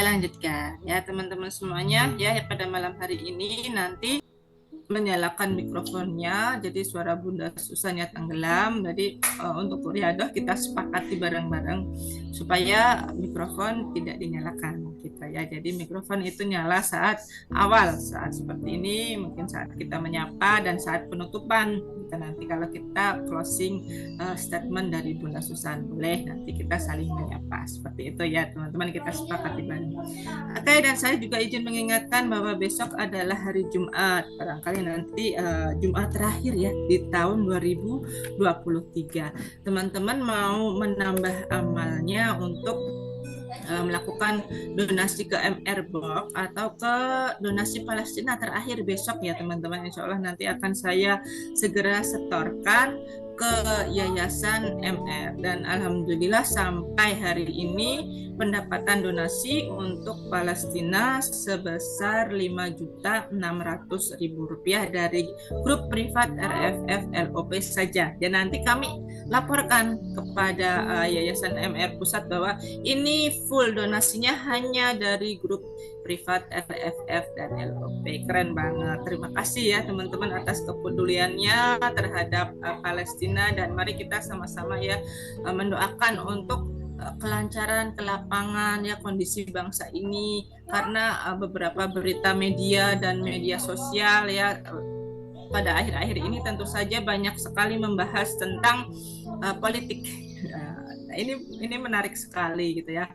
saya lanjutkan ya teman-teman semuanya ya pada malam hari ini nanti menyalakan mikrofonnya, jadi suara Bunda Susannya tenggelam. Jadi untuk riadah kita sepakati bareng-bareng supaya mikrofon tidak dinyalakan kita ya. Jadi mikrofon itu nyala saat awal, saat seperti ini, mungkin saat kita menyapa dan saat penutupan. Kita nanti kalau kita closing statement dari Bunda Susan, boleh nanti kita saling menyapa seperti itu ya teman-teman, kita sepakati bareng. Oke, dan saya juga izin mengingatkan bahwa besok adalah hari Jumat, barangkali nanti Jumat terakhir ya di tahun 2023. Teman-teman mau menambah amalnya untuk melakukan donasi ke MR Box atau ke donasi Palestina terakhir besok ya teman-teman. Insya Allah nanti akan saya segera setorkan ke Yayasan MR, dan alhamdulillah sampai hari ini pendapatan donasi untuk Palestina sebesar Rp5.600.000 dari grup privat RFF LOP saja. Dan nanti kami laporkan kepada Yayasan MR Pusat bahwa ini full donasinya hanya dari grup privat RFF dan LOP. Keren banget. Terima kasih ya teman-teman atas kepeduliannya terhadap Palestina, dan mari kita sama-sama ya mendoakan untuk kelancaran ke lapangan ya kondisi bangsa ini, karena beberapa berita media dan media sosial ya pada akhir-akhir ini tentu saja banyak sekali membahas tentang politik. Ini menarik sekali gitu ya.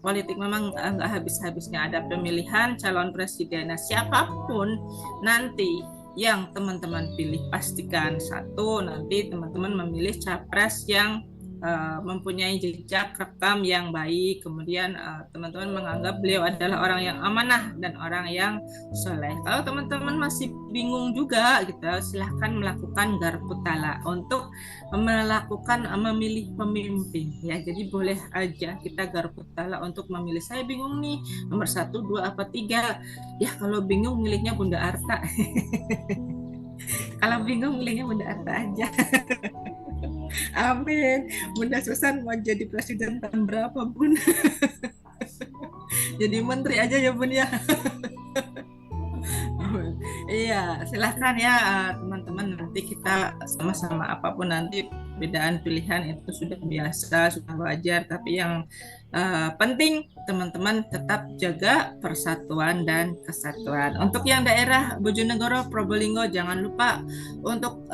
Politik memang nggak habis-habisnya, ada pemilihan calon presiden. Nah, siapapun nanti yang teman-teman pilih, pastikan satu, nanti teman-teman memilih capres yang mempunyai jejak rekam yang baik, kemudian teman-teman menganggap beliau adalah orang yang amanah dan orang yang soleh. Kalau teman-teman masih bingung juga gitu, silahkan melakukan Garputala untuk melakukan memilih pemimpin ya. Jadi boleh aja kita Garputala untuk memilih, saya bingung nih nomor 1, 2, apa 3 ya. Kalau bingung milihnya Bunda Arta. Kalau bingung milihnya Bunda Arta aja. Amin. Bunda Susan mau jadi presiden tahun berapa, Bun? Jadi menteri aja ya, Bun ya. Iya, silahkan ya teman-teman, nanti kita sama-sama, apapun nanti perbedaan pilihan itu sudah biasa, sudah wajar, tapi yang penting teman-teman tetap jaga persatuan dan kesatuan. Untuk yang daerah Bojonegoro, Probolinggo, jangan lupa untuk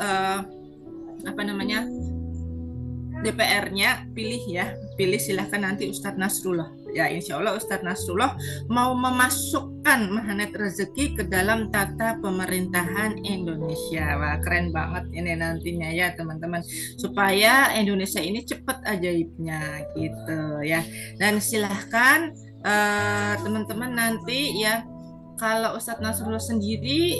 DPR-nya pilih silahkan nanti Ustadz Nasrullah ya. Insya Allah Ustadz Nasrullah mau memasukkan magnet rezeki ke dalam tata pemerintahan Indonesia. Wah, keren banget ini nantinya ya teman-teman, supaya Indonesia ini cepat ajaibnya gitu ya. Dan silahkan teman-teman nanti ya, kalau Ustadz Nasrullah sendiri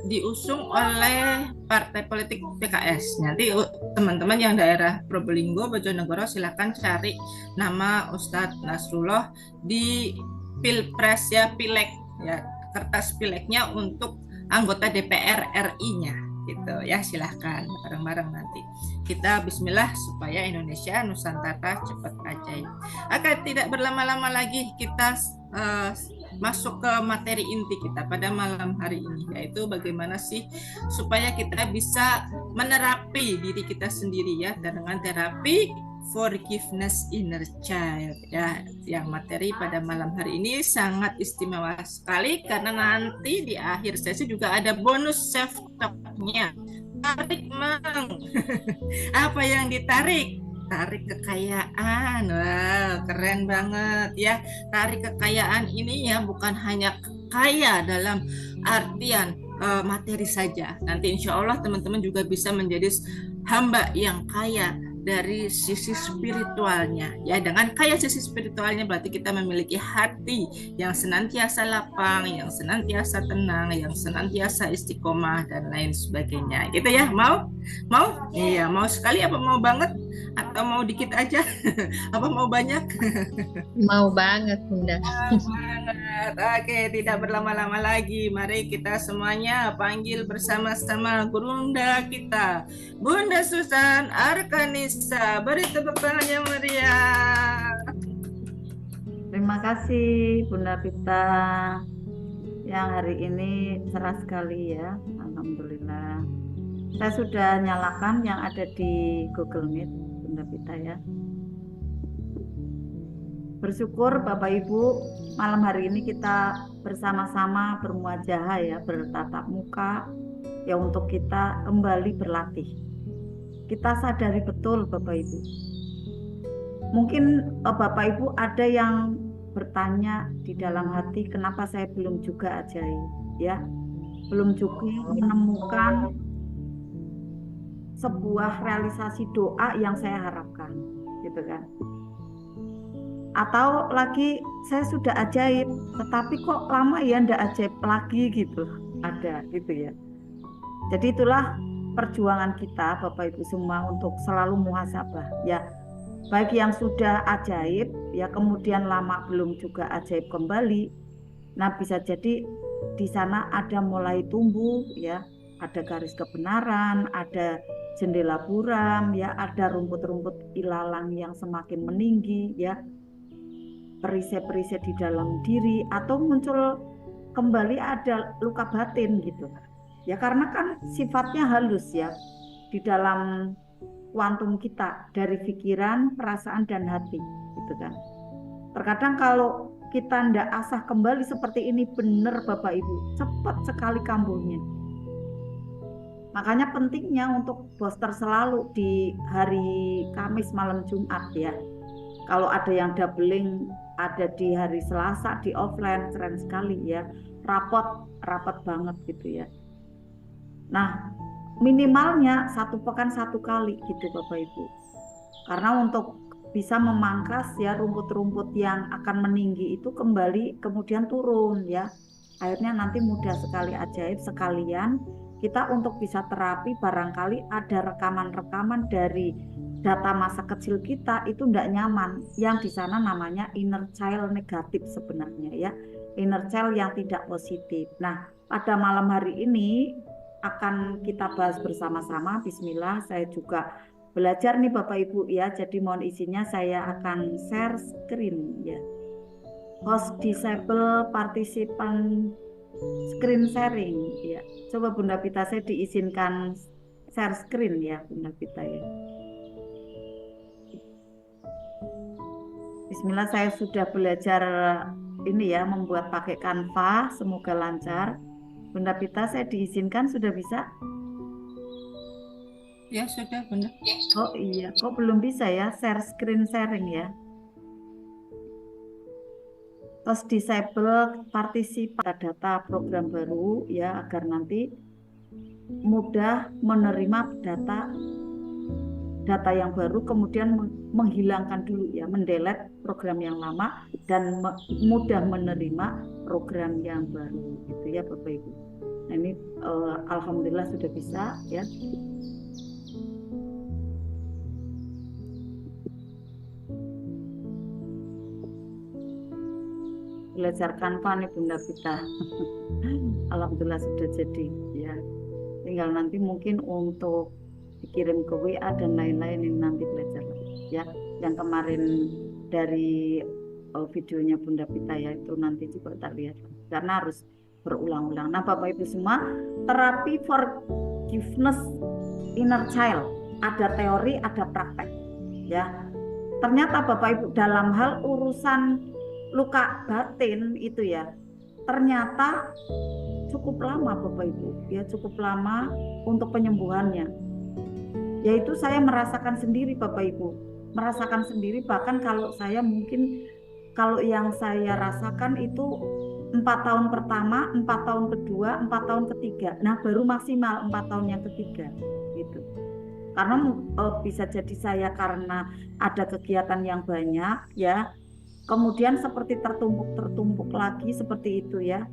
diusung oleh partai politik PKS. Nanti teman-teman yang daerah Probolinggo, Bojonegoro silahkan cari nama Ustadz Nasrullah di Pilpres ya, Pileg ya, kertas Pilegnya untuk anggota DPR RI-nya gitu ya. Silahkan bareng-bareng nanti kita bismillah supaya Indonesia Nusantara cepat ajaib. Agar tidak berlama-lama lagi, kita masuk ke materi inti kita pada malam hari ini, yaitu bagaimana sih supaya kita bisa menerapi diri kita sendiri ya dengan terapi forgiveness inner child ya. Yang materi pada malam hari ini sangat istimewa sekali, karena nanti di akhir sesi juga ada bonus self talk-nya. Tarik Mang. Apa yang ditarik? Tarik kekayaan. Wah, keren banget ya. Tarik kekayaan ini ya bukan hanya kaya dalam artian materi saja. Nanti insya Allah teman-teman juga bisa menjadi hamba yang kaya dari sisi spiritualnya ya. Dengan kaya sisi spiritualnya berarti kita memiliki hati yang senantiasa lapang, yang senantiasa tenang, yang senantiasa istiqomah dan lain sebagainya gitu ya. Mau iya, mau sekali apa mau banget atau mau dikit aja? Apa mau banyak? Mau banget Bunda. Banget. Oke, tidak berlama-lama lagi, mari kita semuanya panggil bersama-sama Bunda kita, Bunda Susan Arkanisa. Beri tepuk tangannya meriah. Terima kasih Bunda Pita yang hari ini cerah sekali ya. Alhamdulillah. Saya sudah nyalakan yang ada di Google Meet Bunda Pita ya. Bersyukur Bapak Ibu malam hari ini kita bersama-sama bermuajahah ya, bertatap muka ya untuk kita kembali berlatih. Kita sadari betul Bapak Ibu. Mungkin Bapak Ibu ada yang bertanya di dalam hati, kenapa saya belum juga ajaib ya, belum juga menemukan sebuah realisasi doa yang saya harapkan, gitu kan? Atau lagi saya sudah ajaib, tetapi kok lama ya ndak ajaib lagi gitu, ada gitu ya. Jadi itulah perjuangan kita Bapak Ibu semua untuk selalu muhasabah ya. Baik yang sudah ajaib ya, kemudian lama belum juga ajaib kembali. Nah, bisa jadi di sana ada mulai tumbuh ya, ada garis kebenaran, ada jendela buram ya, ada rumput-rumput ilalang yang semakin meninggi ya, perisai-perisai di dalam diri, atau muncul kembali ada luka batin gitu. Ya karena kan sifatnya halus ya, di dalam kuantum kita dari pikiran, perasaan, dan hati gitu kan. Terkadang kalau kita ndak asah kembali seperti ini, benar Bapak Ibu, cepat sekali kambuhnya. Makanya pentingnya untuk booster selalu di hari Kamis malam Jumat ya. Kalau ada yang doubling ada di hari Selasa di offline, keren sekali ya. Rapat banget gitu ya. Nah, minimalnya 1 pekan 1 kali gitu Bapak Ibu. Karena untuk bisa memangkas ya rumput-rumput yang akan meninggi itu kembali kemudian turun ya. Akhirnya nanti mudah sekali ajaib. Sekalian kita untuk bisa terapi, barangkali ada rekaman-rekaman dari data masa kecil kita itu tidak nyaman, yang di sana namanya inner child negatif sebenarnya ya, inner child yang tidak positif. Nah, pada malam hari ini akan kita bahas bersama-sama. Bismillah, saya juga belajar nih Bapak Ibu ya, jadi mohon izinnya saya akan share screen ya. Host disable participant screen sharing ya. Coba Bunda Pita, saya diizinkan share screen ya Bunda Pita ya. Bismillah, saya sudah belajar ini ya, membuat pakai Canva, semoga lancar. Bunda Pita, saya diizinkan sudah bisa? Ya sudah Bunda. Oh iya, kok belum bisa ya share screen sharing ya? Terus disable partisipan data program baru ya, agar nanti mudah menerima data yang baru, kemudian menghilangkan dulu ya, mendelete program yang lama dan mudah menerima program yang baru gitu ya Bapak Ibu. Nah ini alhamdulillah sudah bisa ya. Belajar Canva nih Bunda Pita. Alhamdulillah sudah jadi ya. Tinggal nanti mungkin untuk dikirim ke WA dan lain-lain ini nanti belajar ya. Yang kemarin dari videonya Bunda Pita ya, itu nanti juga tak lihat karena harus berulang-ulang. Nah Bapak Ibu semua, terapi forgiveness inner child ada teori, ada praktek ya. Ternyata Bapak Ibu dalam hal urusan luka batin itu ya, ternyata cukup lama Bapak Ibu ya, cukup lama untuk penyembuhannya. Yaitu saya merasakan sendiri Bapak Ibu, merasakan sendiri, bahkan kalau saya mungkin kalau yang saya rasakan itu 4 tahun pertama, 4 tahun kedua, 4 tahun ketiga, nah baru maksimal 4 tahun yang ketiga gitu. Karena bisa jadi saya karena ada kegiatan yang banyak ya, kemudian seperti tertumpuk lagi seperti itu ya,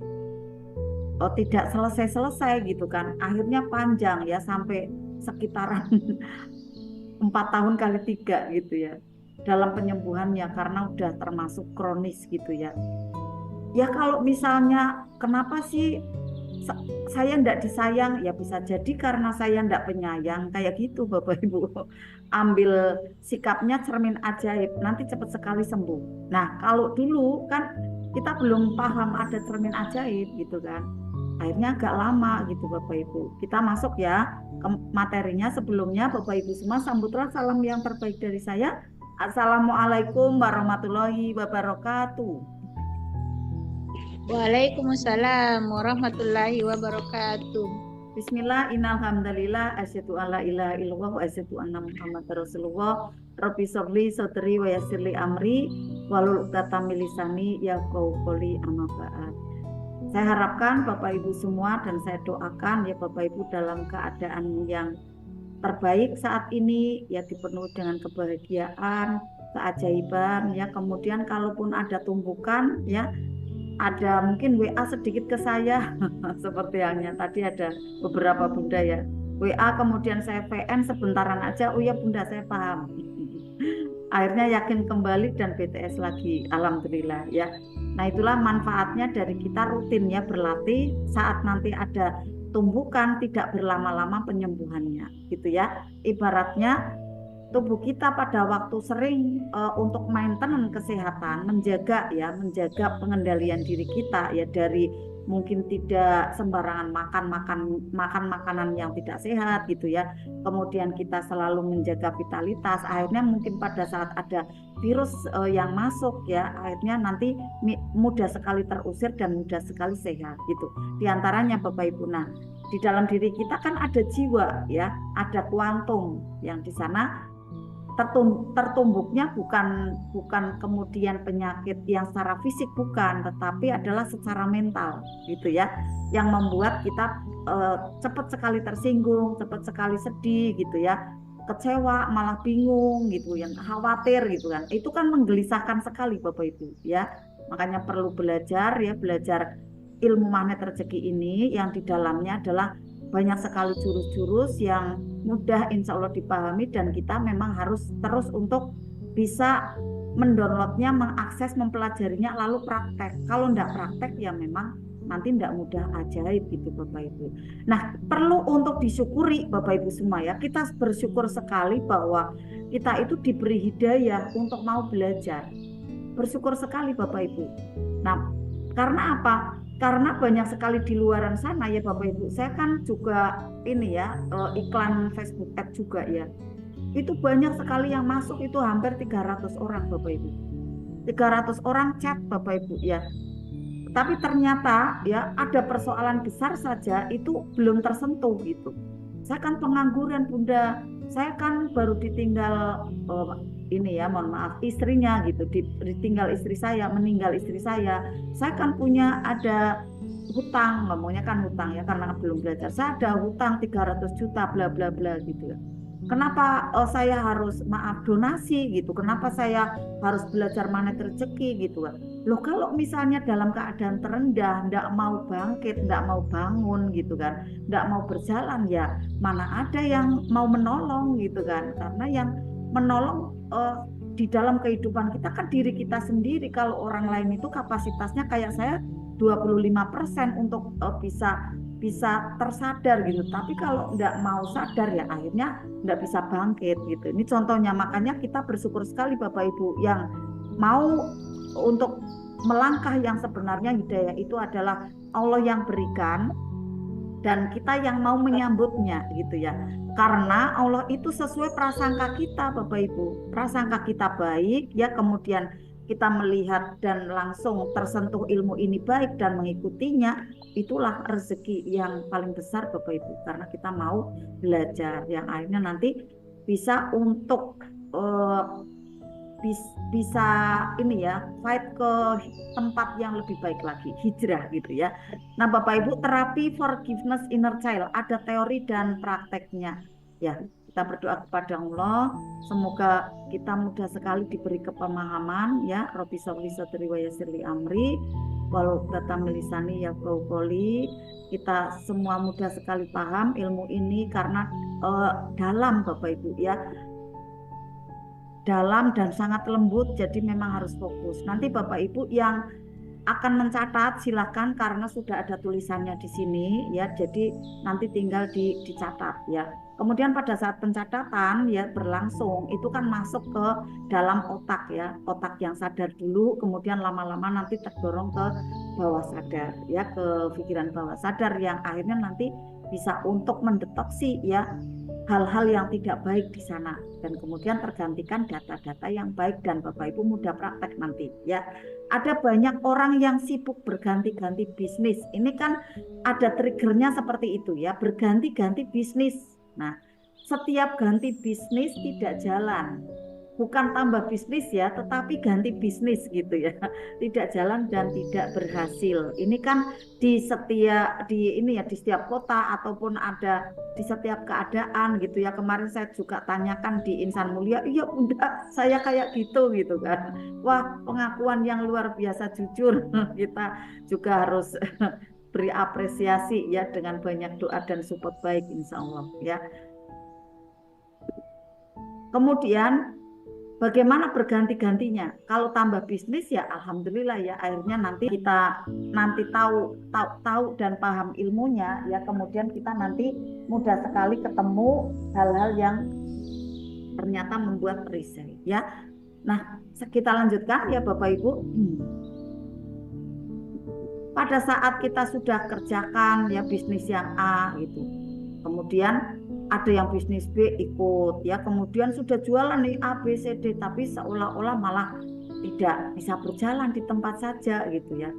tidak selesai gitu kan, akhirnya panjang ya sampai sekitaran 4 tahun kali 3 gitu ya dalam penyembuhannya, karena udah termasuk kronis gitu ya. Ya kalau misalnya kenapa sih saya ndak disayang, ya bisa jadi karena saya ndak penyayang, kayak gitu Bapak Ibu. Ambil sikapnya cermin ajaib, nanti cepat sekali sembuh. Nah, kalau dulu kan kita belum paham ada cermin ajaib gitu kan. Akhirnya agak lama gitu Bapak Ibu. Kita masuk ya ke materinya. Sebelumnya Bapak Ibu semua sambutlah salam yang terbaik dari saya. Assalamualaikum warahmatullahi wabarakatuh. Waalaikumsalam warahmatullahi wabarakatuh. Bismillah, innalhamdalillah, asyhadu alla ilaha illallah wa asyhadu anna Muhammadar Rasulullah. Rabbi sholli sadri wa yassirli amri wahlul 'uqdatam min lisani yafqahu qawli, amma ba'd. Saya harapkan Bapak Ibu semua dan saya doakan ya Bapak Ibu dalam keadaan yang terbaik saat ini, ya dipenuhi dengan kebahagiaan, keajaiban ya. Kemudian kalaupun ada tumpukan ya, ada mungkin WA sedikit ke saya seperti halnya tadi ada beberapa Bunda ya WA, kemudian saya VN sebentaran aja, oh ya Bunda saya paham. Akhirnya yakin kembali dan BTS lagi, alhamdulillah ya. Nah itulah manfaatnya dari kita rutin ya berlatih, saat nanti ada tumbukan tidak berlama-lama penyembuhannya gitu ya. Ibaratnya tubuh kita pada waktu sering untuk maintenance kesehatan, menjaga pengendalian diri kita ya dari mungkin tidak sembarangan makan makanan yang tidak sehat gitu ya. Kemudian kita selalu menjaga vitalitas. Akhirnya mungkin pada saat ada virus yang masuk ya, akhirnya nanti mudah sekali terusir dan mudah sekali sehat gitu. Di antaranya Bapak Ibu, nah di dalam diri kita kan ada jiwa ya, ada kuantum yang di sana tertumbuknya bukan kemudian penyakit yang secara fisik, bukan, tetapi adalah secara mental gitu ya, yang membuat kita cepat sekali tersinggung, cepat sekali sedih gitu ya, kecewa, malah bingung gitu, yang khawatir gitu kan. Itu kan menggelisahkan sekali Bapak Ibu ya. Makanya perlu belajar ilmu magnet rezeki ini, yang di dalamnya adalah banyak sekali jurus-jurus yang mudah insya Allah dipahami, dan kita memang harus terus untuk bisa mendownloadnya, mengakses, mempelajarinya, lalu praktek. Kalau enggak praktek ya memang nanti enggak mudah ajaib gitu Bapak Ibu. Nah perlu untuk disyukuri Bapak Ibu semua ya, kita bersyukur sekali bahwa kita itu diberi hidayah untuk mau belajar. Bersyukur sekali Bapak Ibu. Nah karena apa? Karena banyak sekali di luaran sana ya Bapak Ibu. Saya kan juga ini ya iklan Facebook Ad juga ya. Itu banyak sekali yang masuk, itu hampir 300 orang Bapak Ibu. 300 orang chat Bapak Ibu ya. Tapi ternyata ya ada persoalan besar saja itu belum tersentuh gitu. Saya kan pengangguran Bunda. Saya kan baru ditinggal ini ya, mohon maaf, istrinya gitu, ditinggal istri saya, meninggal istri saya kan punya ada hutang, ngomongnya kan hutang ya karena belum belajar, saya ada hutang 300 juta bla bla bla gitu ya. Kenapa saya harus donasi gitu, kenapa saya harus belajar magnet rezeki gitu kan. Loh kalau misalnya dalam keadaan terendah, ndak mau bangkit, ndak mau bangun gitu kan, ndak mau berjalan, ya mana ada yang mau menolong gitu kan. Karena yang menolong di dalam kehidupan kita kan diri kita sendiri. Kalau orang lain itu kapasitasnya kayak saya 25% untuk bisa tersadar gitu. Tapi kalau nggak mau sadar ya akhirnya nggak bisa bangkit gitu. Ini contohnya, makanya kita bersyukur sekali Bapak Ibu yang mau untuk melangkah yang sebenarnya. Hidayah itu adalah Allah yang berikan dan kita yang mau menyambutnya gitu ya. Karena Allah itu sesuai prasangka kita Bapak Ibu. Prasangka kita baik ya, kemudian kita melihat dan langsung tersentuh ilmu ini baik dan mengikutinya, itulah rezeki yang paling besar Bapak Ibu. Karena kita mau belajar yang akhirnya nanti bisa untuk bisa ini ya, fight ke tempat yang lebih baik lagi, hijrah gitu ya. Nah Bapak Ibu, terapi forgiveness inner child ada teori dan prakteknya ya. Kita berdoa kepada Allah, semoga kita mudah sekali diberi kepemahaman ya. Rabbi sholli sadri wa yassirli amri walau datam lisani ya qawli. Kita semua mudah sekali paham ilmu ini karena dalam Bapak Ibu ya, dalam dan sangat lembut, jadi memang harus fokus. Nanti Bapak Ibu yang akan mencatat silakan karena sudah ada tulisannya di sini ya. Jadi nanti tinggal dicatat ya. Kemudian pada saat pencatatan ya berlangsung itu kan masuk ke dalam otak ya, otak yang sadar dulu, kemudian lama-lama nanti terdorong ke bawah sadar ya, ke pikiran bawah sadar yang akhirnya nanti bisa untuk mendeteksi ya hal-hal yang tidak baik di sana dan kemudian tergantikan data-data yang baik dan Bapak Ibu mudah praktek nanti ya. Ada banyak orang yang sibuk berganti-ganti bisnis. Ini kan ada triggernya seperti itu ya, berganti-ganti bisnis. Nah, setiap ganti bisnis tidak jalan. Bukan tambah bisnis ya, tetapi ganti bisnis gitu ya. Tidak jalan dan tidak berhasil. Ini kan di setiap kota ataupun ada di setiap keadaan gitu ya. Kemarin saya juga tanyakan di Insan Mulia, iya Bunda, saya kayak gitu kan. Wah, pengakuan yang luar biasa jujur. Kita juga harus beri apresiasi ya dengan banyak doa dan support baik insya Allah ya. Kemudian bagaimana berganti-gantinya? Kalau tambah bisnis ya alhamdulillah ya, akhirnya nanti kita tahu dan paham ilmunya ya, kemudian kita nanti mudah sekali ketemu hal-hal yang ternyata membuat perisai ya. Nah, kita lanjutkan ya Bapak Ibu. Pada saat kita sudah kerjakan ya bisnis yang A gitu. Kemudian ada yang bisnis B ikut ya, kemudian sudah jualan nih A, B, C, D, tapi seolah-olah malah tidak bisa berjalan di tempat saja gitu ya.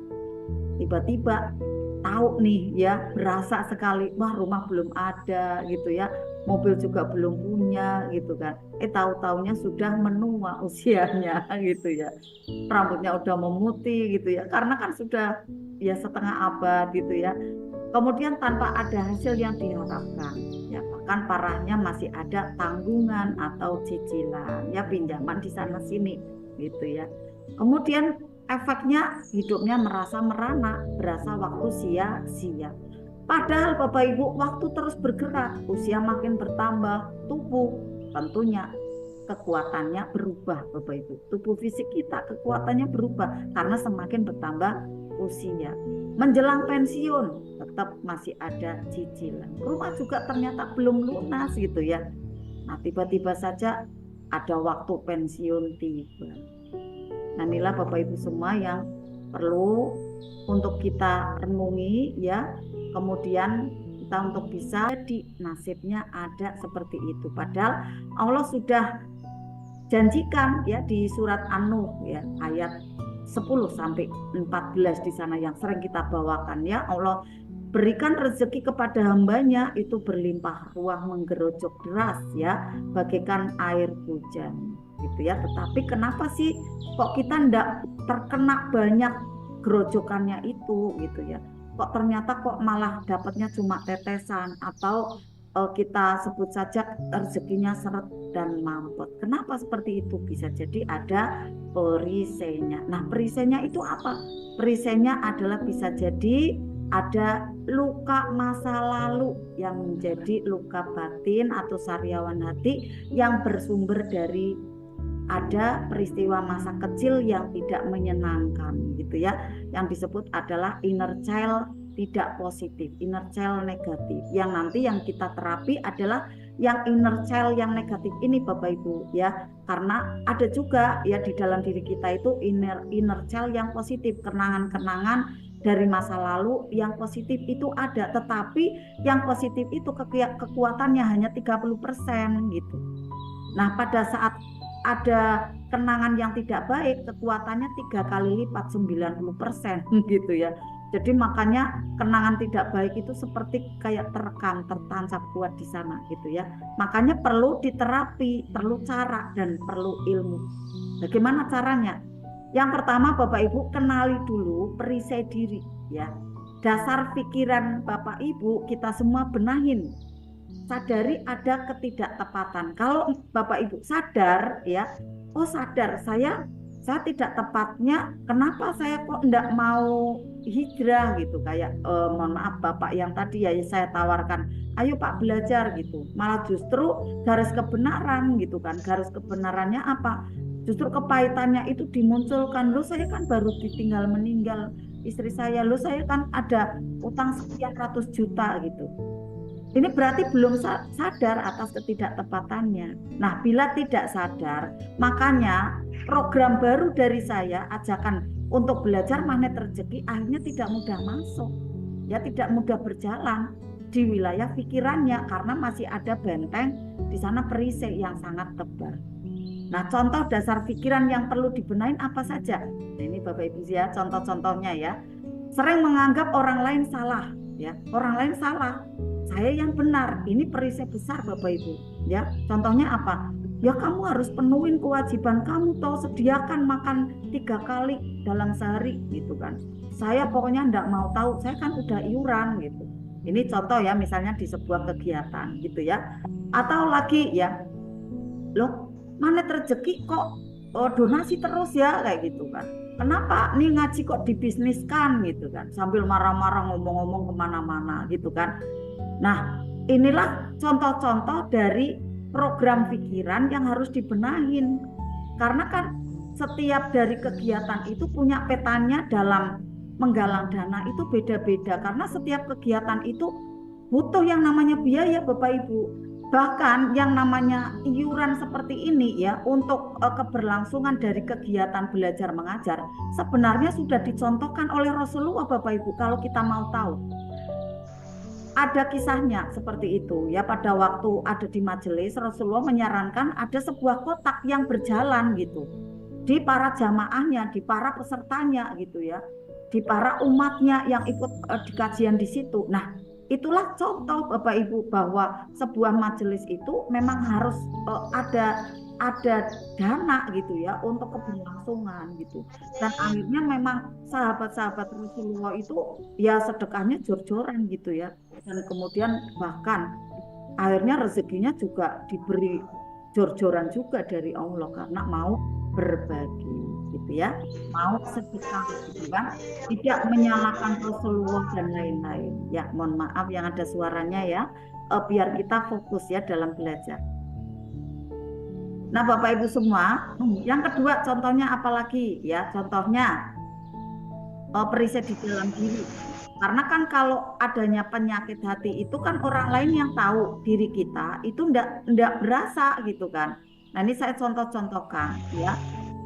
Tiba-tiba tahu nih ya, berasa sekali, wah rumah belum ada gitu ya, mobil juga belum punya gitu kan. Tahu-taunya sudah menua usianya gitu ya, rambutnya udah memutih gitu ya, karena kan sudah ya setengah abad gitu ya. Kemudian tanpa ada hasil yang diharapkan ya, bahkan parahnya masih ada tanggungan atau cicilan ya, pinjaman di sana sini gitu ya. Kemudian efeknya hidupnya merasa merana, berasa waktu sia-sia. Padahal Bapak Ibu waktu terus bergerak, usia makin bertambah, tubuh tentunya kekuatannya berubah Bapak Ibu. Tubuh fisik kita kekuatannya berubah karena semakin bertambah usia. Menjelang pensiun tetap masih ada cicilan. Rumah juga ternyata belum lunas gitu ya. Nah, tiba-tiba saja ada waktu pensiun tiba. Nah, inilah Bapak Ibu semua yang perlu untuk kita renungi ya. Kemudian kita untuk bisa di nasibnya ada seperti itu. Padahal Allah sudah janjikan ya di surat An-Nuh ya ayat 10 sampai 14 di sana yang sering kita bawakan ya. Allah berikan rezeki kepada hambanya itu berlimpah ruah menggerojok deras ya, bagaikan air hujan gitu ya. Tetapi kenapa sih kok kita ndak terkena banyak gerojokannya itu gitu ya? Kok ternyata kok malah dapatnya cuma tetesan atau kita sebut saja rezekinya seret dan mampet. Kenapa seperti itu? Bisa jadi ada perisainya. Nah, perisainya itu apa? Perisainya adalah bisa jadi ada luka masa lalu yang menjadi luka batin atau sariawan hati yang bersumber dari ada peristiwa masa kecil yang tidak menyenangkan gitu ya, yang disebut adalah inner child tidak positif, inner child negatif. Yang nanti yang kita terapi adalah yang inner child yang negatif ini Bapak Ibu ya, karena ada juga ya di dalam diri kita itu inner child yang positif, kenangan-kenangan dari masa lalu yang positif itu ada, tetapi yang positif itu kekuatannya hanya 30% gitu. Nah, pada saat ada kenangan yang tidak baik, kekuatannya 3 kali lipat 90% gitu ya. Jadi makanya kenangan tidak baik itu seperti kayak terekam, tertancap kuat di sana gitu ya. Makanya perlu diterapi, perlu cara dan perlu ilmu. Bagaimana caranya? Yang pertama Bapak Ibu kenali dulu perisai diri ya. Dasar pikiran Bapak Ibu kita semua benahin. Sadari ada ketidaktepatan. Kalau Bapak Ibu sadar ya, oh sadar saya tidak tepatnya, kenapa saya kok enggak mau hijrah gitu, kayak mohon maaf Bapak yang tadi ya saya tawarkan, ayo Pak belajar gitu, malah justru garis kebenaran gitu kan. Garis kebenarannya apa? Justru kepahitannya itu dimunculkan, loh saya kan baru ditinggal meninggal istri saya, loh saya kan ada utang sekian ratus juta gitu. Ini berarti belum sadar atas ketidaktepatannya. Nah, bila tidak sadar, makanya program baru dari saya, ajakan untuk belajar magnet rezeki, akhirnya tidak mudah masuk, ya tidak mudah berjalan di wilayah pikirannya karena masih ada benteng di sana perisai yang sangat tebal. Nah, contoh dasar pikiran yang perlu dibenahin apa saja? Nah, ini Bapak Ibu ya, contoh-contohnya ya. Sering menganggap orang lain salah, ya. Orang lain salah, saya yang benar. Ini perisai besar Bapak Ibu, ya. Contohnya apa? Ya kamu harus penuhin kewajiban kamu, toh sediakan makan 3 kali dalam sehari gitu kan. Saya pokoknya enggak mau tahu, saya kan udah iuran gitu. Ini contoh ya, misalnya di sebuah kegiatan gitu ya. Atau lagi ya, loh magnet rezeki kok donasi terus ya kayak gitu kan. Kenapa nih ngaji kok dibisniskan gitu kan, sambil marah-marah ngomong-ngomong kemana-mana gitu kan. Nah, inilah contoh-contoh dari program pikiran yang harus dibenahin. Karena kan setiap dari kegiatan itu punya petanya dalam menggalang dana itu beda-beda. Karena setiap kegiatan itu butuh yang namanya biaya Bapak Ibu. Bahkan yang namanya iuran seperti ini ya, untuk keberlangsungan dari kegiatan belajar mengajar sebenarnya sudah dicontohkan oleh Rasulullah Bapak Ibu, kalau kita mau tahu. Ada kisahnya seperti itu ya, pada waktu ada di majelis Rasulullah menyarankan ada sebuah kotak yang berjalan gitu di para jamaahnya, di para pesertanya gitu ya, di para umatnya yang ikut di kajian di situ. Nah, itulah contoh Bapak Ibu bahwa sebuah majelis itu memang harus ada dana gitu ya untuk keberlangsungan gitu. Dan akhirnya memang sahabat-sahabat Rasulullah itu ya sedekahnya jor-joran gitu ya. Dan kemudian bahkan akhirnya rezekinya juga diberi jor-joran juga dari Allah karena mau berbagi gitu ya, mau sedekah gitu kan, tidak menyalahkan Rasulullah dan lain-lain ya. Mohon maaf yang ada suaranya ya, biar kita fokus ya dalam belajar. Nah Bapak Ibu semua, yang kedua contohnya apalagi ya, contohnya perisai di dalam diri. Karena kan kalau adanya penyakit hati itu kan orang lain yang tahu, diri kita itu enggak berasa gitu kan. Nah ini saya contoh-contohkan ya,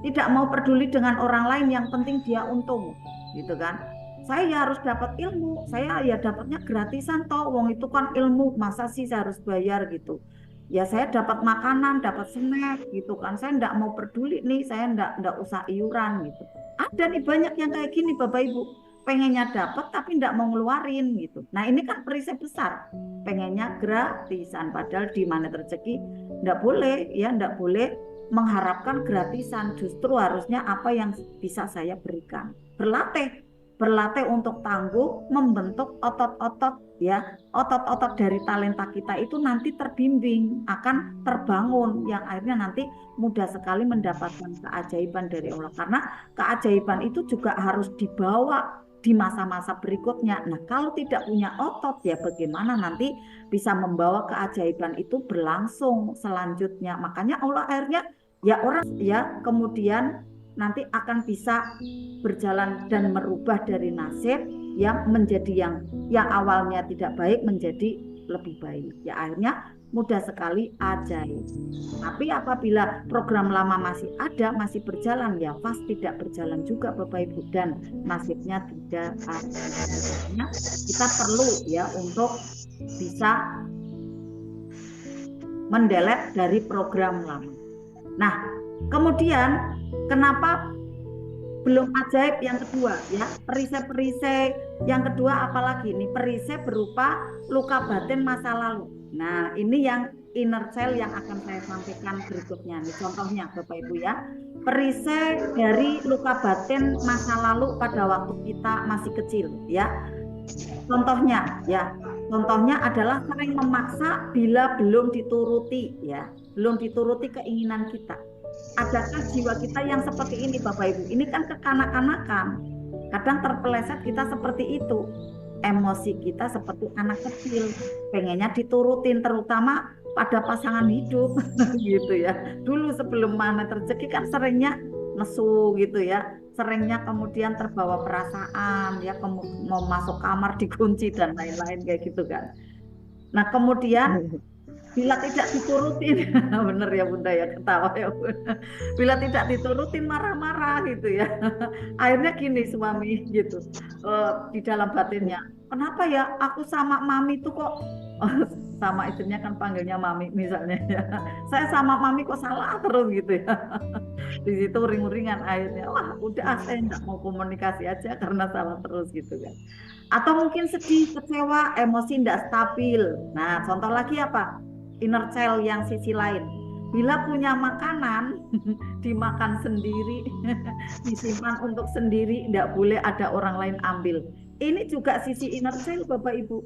tidak mau peduli dengan orang lain, yang penting dia untung gitu kan. Saya ya harus dapat ilmu, saya ya dapatnya gratisan toh, wong itu kan ilmu, masa sih saya harus bayar gitu. Ya saya dapat makanan, dapat snack gitu kan, saya enggak mau peduli nih, saya enggak usah iuran gitu. Ada nih banyak yang kayak gini Bapak Ibu, pengennya dapat tapi enggak mau ngeluarin gitu. Nah ini kan perisai besar, pengennya gratisan, padahal di magnet rezeki enggak boleh ya, enggak boleh mengharapkan gratisan, justru harusnya apa yang bisa saya berikan. Berlatih untuk tangguh, membentuk otot-otot ya, otot-otot dari talenta kita itu nanti terbimbing, akan terbangun, yang akhirnya nanti mudah sekali mendapatkan keajaiban dari Allah. Karena keajaiban itu juga harus dibawa di masa-masa berikutnya. Nah kalau tidak punya otot ya bagaimana nanti bisa membawa keajaiban itu berlangsung selanjutnya. Makanya Allah akhirnya ya orang ya kemudian nanti akan bisa berjalan dan merubah dari nasib yang menjadi yang awalnya tidak baik menjadi lebih baik. Ya akhirnya mudah sekali ajaib. Tapi apabila program lama masih ada, masih berjalan, ya pasti tidak berjalan juga Bapak Ibu, dan nasibnya tidak ada. Kita perlu ya untuk bisa mendelete dari program lama. Nah, kemudian kenapa belum ajaib yang kedua ya, perisai-perisai yang kedua apalagi nih, perisai berupa luka batin masa lalu. Nah ini yang inner child yang akan saya sampaikan berikutnya nih, contohnya Bapak Ibu ya, perisai dari luka batin masa lalu pada waktu kita masih kecil ya. Contohnya ya, contohnya adalah sering memaksa bila belum dituruti ya, belum dituruti keinginan kita. Adakah jiwa kita yang seperti ini Bapak Ibu? Ini kan kekanak-kanakan. Kadang terpeleset kita seperti itu. Emosi kita seperti anak kecil, pengennya diturutin, terutama pada pasangan hidup gitu ya. Dulu sebelum magnet rezeki kan seringnya nesu gitu ya, seringnya kemudian terbawa perasaan ya, mau masuk kamar dikunci dan lain-lain kayak gitu kan. Nah kemudian bila tidak diturutin, bener ya Bunda ya, ketawa ya Bunda. Bila tidak diturutin marah-marah gitu ya. Akhirnya gini suami gitu, di dalam batinnya, kenapa ya aku sama mami tuh kok sama istrinya kan panggilnya mami misalnya ya. Saya sama mami kok salah terus gitu ya. Di situ ring-ringan akhirnya, wah udah saya nggak mau komunikasi aja karena salah terus gitu kan. Atau mungkin sedih, kecewa, emosi tidak stabil. Nah contoh lagi apa? Inner child yang sisi lain. Bila punya makanan dimakan sendiri, disimpan untuk sendiri, tidak boleh ada orang lain ambil. Ini juga sisi inner child Bapak Ibu.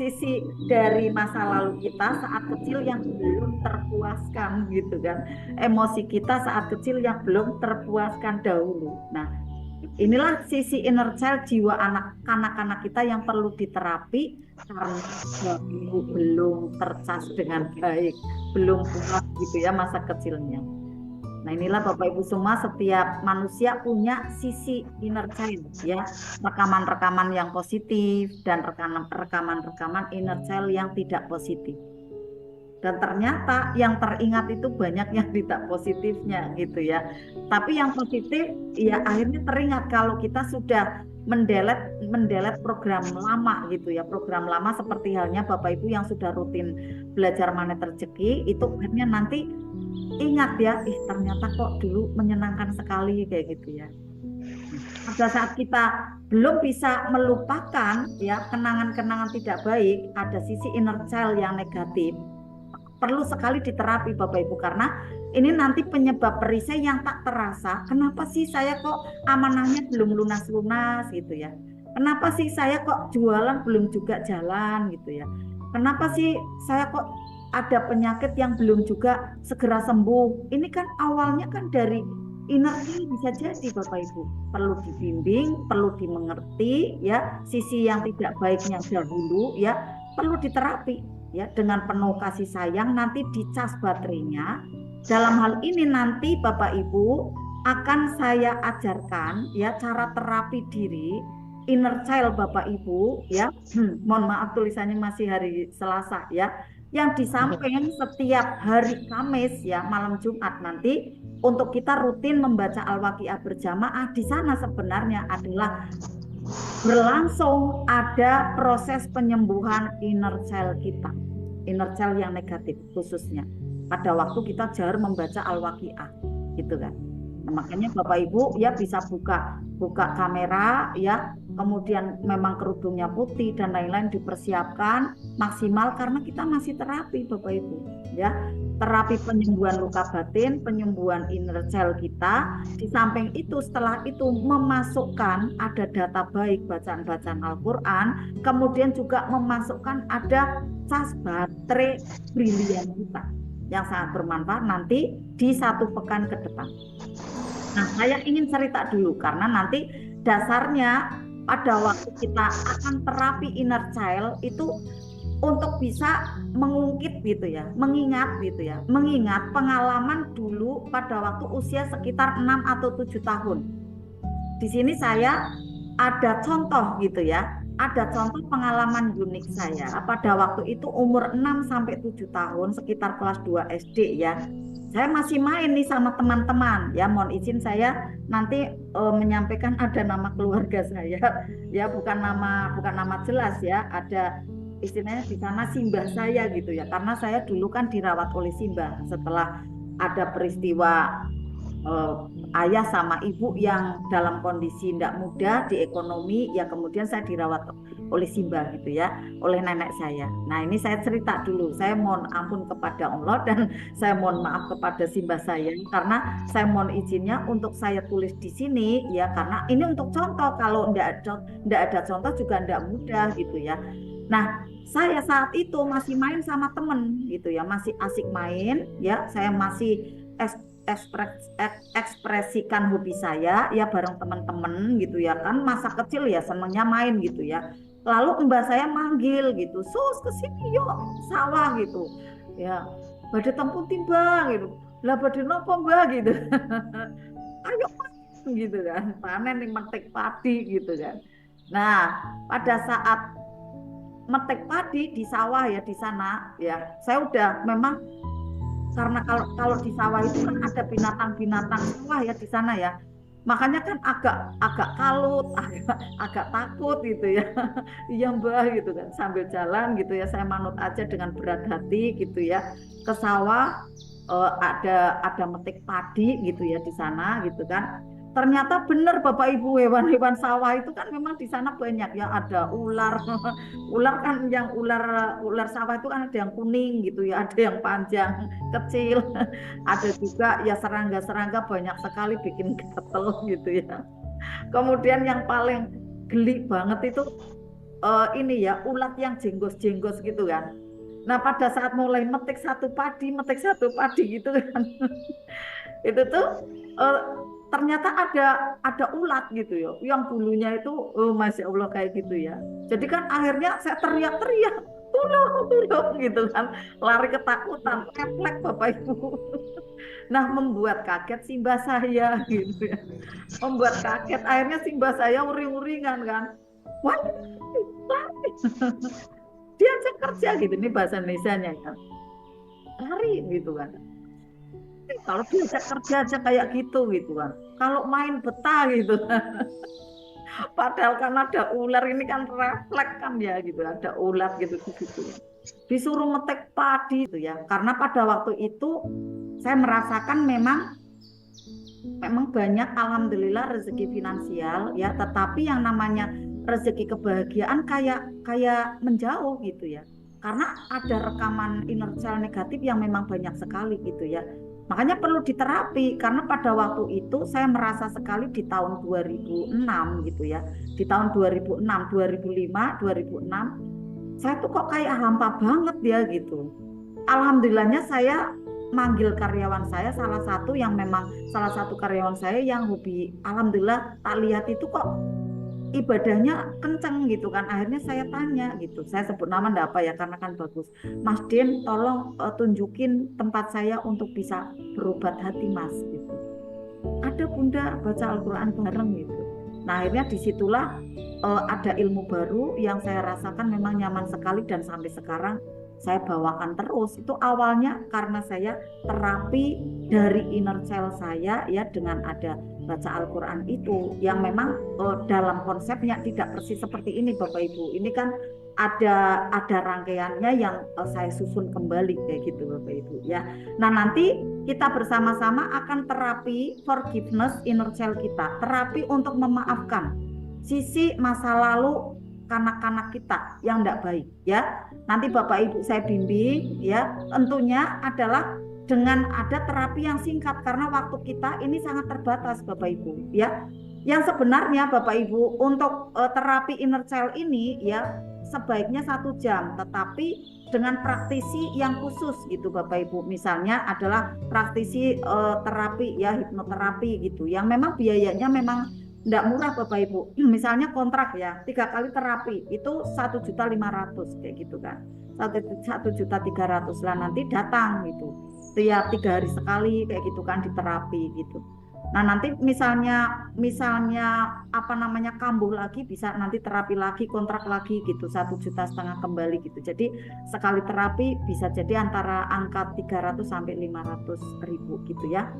Sisi dari masa lalu kita saat kecil yang belum terpuaskan gitu kan. Emosi kita saat kecil yang belum terpuaskan dahulu. Nah, inilah sisi inner child jiwa anak-anak kita yang perlu diterapi karena belum tercas dengan baik, belum puas gitu ya masa kecilnya. Nah inilah Bapak Ibu semua, setiap manusia punya sisi inner child ya, rekaman-rekaman yang positif dan rekaman-rekaman inner child yang tidak positif. Dan ternyata yang teringat itu banyak yang tidak positifnya gitu ya. Tapi yang positif ya akhirnya teringat kalau kita sudah mendelet program lama gitu ya. Program lama seperti halnya Bapak Ibu yang sudah rutin belajar magnet rezeki itu akhirnya nanti ingat ya, ternyata kok dulu menyenangkan sekali kayak gitu ya. Pada saat kita belum bisa melupakan ya kenangan-kenangan tidak baik, ada sisi inner child yang negatif. Perlu sekali diterapi Bapak Ibu karena ini nanti penyebab perisai yang tak terasa. Kenapa sih saya kok amanahnya belum lunas-lunas gitu ya? Kenapa sih saya kok jualan belum juga jalan gitu ya? Kenapa sih saya kok ada penyakit yang belum juga segera sembuh? Ini kan awalnya kan dari inner child bisa jadi Bapak Ibu. Perlu dibimbing, perlu dimengerti ya, sisi yang tidak baiknya dahulu ya, perlu diterapi. Ya, dengan penuh kasih sayang nanti dicas baterainya. Dalam hal ini nanti Bapak Ibu akan saya ajarkan ya cara terapi diri inner child Bapak Ibu ya. Mohon maaf tulisannya masih hari Selasa ya. Yang di samping setiap hari Kamis ya malam Jumat nanti untuk kita rutin membaca Al-Waqiah berjamaah, di sana sebenarnya adalah berlangsung ada proses penyembuhan inner child kita, inner child yang negatif khususnya pada waktu kita jar membaca Al-Waqiah gitu kan. Nah, makanya Bapak Ibu ya bisa buka kamera ya, kemudian memang kerudungnya putih dan lain-lain dipersiapkan maksimal karena kita masih terapi Bapak Ibu ya. Terapi penyembuhan luka batin, penyembuhan inner child kita. Di samping itu setelah itu memasukkan ada data baik bacaan-bacaan Al-Quran, kemudian juga memasukkan ada cas baterai brilian kita yang sangat bermanfaat nanti di 1 pekan ke depan. Nah saya ingin cerita dulu karena nanti dasarnya pada waktu kita akan terapi inner child itu untuk bisa mengungkit gitu ya, mengingat pengalaman dulu pada waktu usia sekitar 6 atau 7 tahun. Di sini saya ada contoh gitu ya, ada contoh pengalaman unik saya pada waktu itu umur 6 sampai 7 tahun, sekitar kelas 2 SD ya. Saya masih main nih sama teman-teman ya, mohon izin saya nanti menyampaikan ada nama keluarga saya ya, bukan nama jelas ya, ada istilahnya di sana simbah saya gitu ya, karena saya dulu kan dirawat oleh simbah setelah ada peristiwa ayah sama ibu yang dalam kondisi tidak mudah di ekonomi ya, kemudian saya dirawat oleh simbah gitu ya, oleh nenek saya. Nah ini saya cerita dulu, saya mohon ampun kepada Allah dan saya mohon maaf kepada simbah saya karena saya mohon izinnya untuk saya tulis di sini ya, karena ini untuk contoh, kalau tidak ada contoh juga tidak mudah gitu ya. Nah, saya saat itu masih main sama temen gitu ya, masih asik main ya, saya masih ekspresikan hobi saya ya bareng teman-teman gitu ya, kan masa kecil ya senangnya main gitu ya. Lalu mbak saya manggil gitu, sus kesini yuk sawah gitu. ya badhe tempun timbang gitu. Lah badhe napa Mbah gitu. Ayo panen gitu kan, panen ning metik padi gitu kan. Nah, pada saat metik padi di sawah ya di sana ya, saya udah memang karena kalau di sawah itu kan ada binatang-binatang sawah ya di sana ya. Makanya kan agak agak kalut, agak takut gitu ya. Iya Mbah gitu kan. Sambil jalan gitu ya saya manut aja dengan berat hati gitu ya ke sawah. Ada metik padi gitu ya di sana gitu kan. Ternyata benar Bapak Ibu, hewan-hewan sawah itu kan memang di sana banyak ya, ada ular. Ular kan yang ular sawah itu kan ada yang kuning gitu ya, ada yang panjang, kecil. Ada juga ya serangga-serangga banyak sekali bikin gatel gitu ya. Kemudian yang paling geli banget itu ini ya, ulat yang jenggos-jenggos gitu kan. Nah, pada saat mulai metik satu padi gitu kan. Itu tuh eh, ternyata ada ulat gitu ya, yang bulunya itu Masya Allah kayak gitu ya. Jadi kan akhirnya saya teriak-teriak, tolong gitu kan, lari ketakutan, refleks Bapak Ibu. Nah, membuat kaget Simbah saya gitu ya. Membuat kaget, akhirnya Simbah saya uring-uringan kan. Wah, lari. Diajak kerja gitu, ini bahasa Indonesianya ya. Lari gitu kan. Kalau diajak kerja aja kayak gitu kan. Kalau main betah gitu. Padahal kan ada ular, ini kan refleks kan ya gitu. Ada ular gitu. Disuruh metik padi gitu ya. Karena pada waktu itu saya merasakan memang banyak alhamdulillah rezeki finansial ya, tetapi yang namanya rezeki kebahagiaan kayak menjauh gitu ya. Karena ada rekaman inner child negatif yang memang banyak sekali gitu ya. Makanya perlu diterapi, karena pada waktu itu saya merasa sekali di tahun 2006 gitu ya. Di tahun 2006, 2005, 2006 saya tuh kok kayak hampa banget ya gitu. Alhamdulillahnya saya manggil karyawan saya, salah satu karyawan saya yang hobi, alhamdulillah tak lihat itu kok ibadahnya kenceng gitu kan. Akhirnya saya tanya gitu, saya sebut nama enggak apa ya karena kan bagus, Mas Den tolong tunjukin tempat saya untuk bisa berobat hati Mas gitu. Ada Bunda, baca Al-Quran bareng gitu. Nah akhirnya disitulah ada ilmu baru yang saya rasakan memang nyaman sekali, dan sampai sekarang saya bawakan terus. Itu awalnya karena saya terapi dari inner child saya ya, dengan ada baca Al-Quran itu yang memang dalam konsepnya tidak persis seperti ini Bapak Ibu. Ini kan ada rangkaiannya yang saya susun kembali kayak gitu Bapak Ibu ya. Nah nanti kita bersama-sama akan terapi forgiveness inner child kita, terapi untuk memaafkan sisi masa lalu kanak-kanak kita yang tidak baik ya. Nanti Bapak Ibu saya bimbing ya, tentunya adalah dengan ada terapi yang singkat karena waktu kita ini sangat terbatas Bapak Ibu ya. Yang sebenarnya Bapak Ibu untuk terapi inner child ini ya sebaiknya 1 jam, tetapi dengan praktisi yang khusus gitu Bapak Ibu. Misalnya adalah praktisi terapi ya, hipnoterapi gitu, yang memang biayanya memang tidak murah Bapak Ibu. Misalnya kontrak ya 3 kali terapi itu 1.500.000 kayak gitu kan, 1.300.000 lah, nanti datang gitu ya 3 hari sekali kayak gitu kan di terapi gitu. Nah nanti misalnya apa namanya kambuh lagi, bisa nanti terapi lagi, kontrak lagi gitu 1,5 juta kembali gitu. Jadi sekali terapi bisa jadi antara angka 300 sampai 500.000 gitu ya.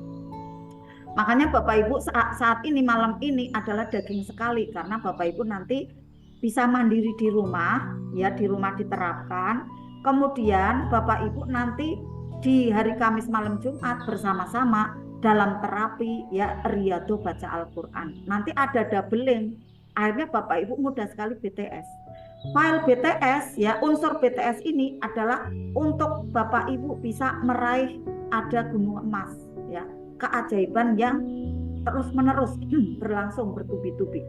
Makanya Bapak Ibu saat ini malam ini adalah daging sekali, karena Bapak Ibu nanti bisa mandiri di rumah ya, di rumah diterapkan. Kemudian Bapak Ibu nanti di hari Kamis malam Jumat bersama-sama dalam terapi ya riyadhah baca Al-Quran. Nanti ada doubling. Akhirnya Bapak Ibu mudah sekali BTS. File BTS ya, unsur BTS ini adalah untuk Bapak Ibu bisa meraih ada gunung emas ya, keajaiban yang terus-menerus berlangsung bertubi-tubi.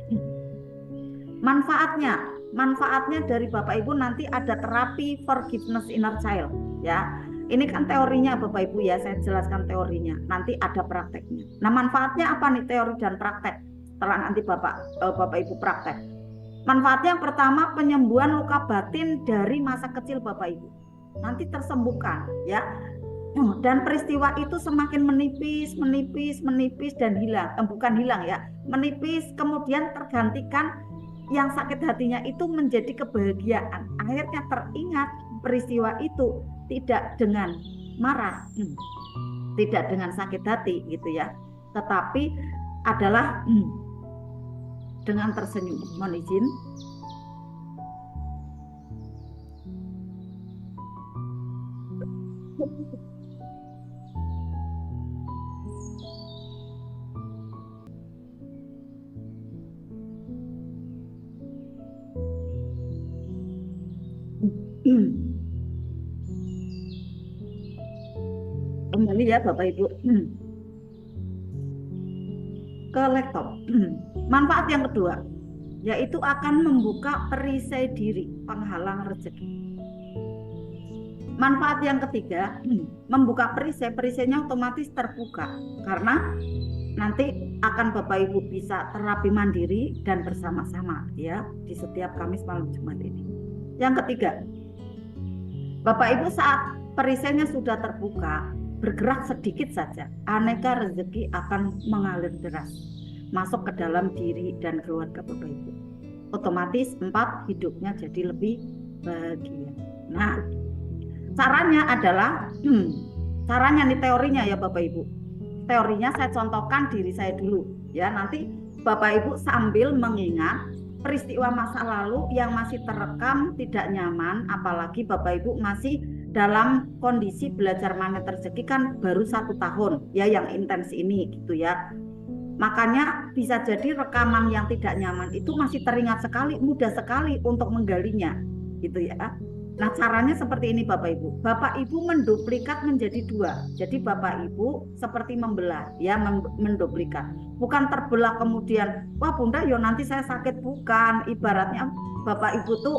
Manfaatnya dari Bapak Ibu nanti ada terapi forgiveness inner child ya. Ini kan teorinya Bapak Ibu ya, saya jelaskan teorinya. Nanti ada prakteknya. Nah, manfaatnya apa nih teori dan praktek? Setelah nanti Bapak Ibu praktek. Manfaatnya yang pertama, penyembuhan luka batin dari masa kecil Bapak Ibu. nanti tersembuhkan ya. Dan peristiwa itu semakin menipis dan hilang, bukan hilang ya, menipis, kemudian tergantikan yang sakit hatinya itu menjadi kebahagiaan. Akhirnya teringat peristiwa itu tidak dengan marah, tidak dengan sakit hati gitu ya, tetapi adalah dengan tersenyum. Mohon izin. Kembali ya Bapak Ibu ke laptop. Manfaat yang kedua yaitu akan membuka perisai diri, penghalang rezeki. Manfaat yang ketiga, membuka perisainya otomatis terbuka karena nanti akan Bapak Ibu bisa terapi mandiri dan bersama-sama ya di setiap Kamis malam Jumat ini. Yang ketiga, Bapak Ibu saat perisainya sudah terbuka, bergerak sedikit saja, aneka rezeki akan mengalir deras masuk ke dalam diri dan keluarga Bapak Ibu. Otomatis 4 hidupnya jadi lebih bahagia. Nah, caranya adalah caranya nih teorinya ya Bapak Ibu. Teorinya saya contohkan diri saya dulu ya. Nanti Bapak Ibu sambil mengingat peristiwa masa lalu yang masih terekam tidak nyaman, apalagi Bapak Ibu masih dalam kondisi belajar magnet rezeki kan baru 1 tahun ya yang intens ini gitu ya. Makanya bisa jadi rekaman yang tidak nyaman itu masih teringat sekali, mudah sekali untuk menggalinya gitu ya. Nah caranya seperti ini Bapak Ibu. Bapak Ibu menduplikat menjadi 2. Jadi Bapak Ibu seperti membelah ya, menduplikat. Bukan terbelah kemudian, wah Bunda yo nanti saya sakit, bukan. Ibaratnya Bapak Ibu tuh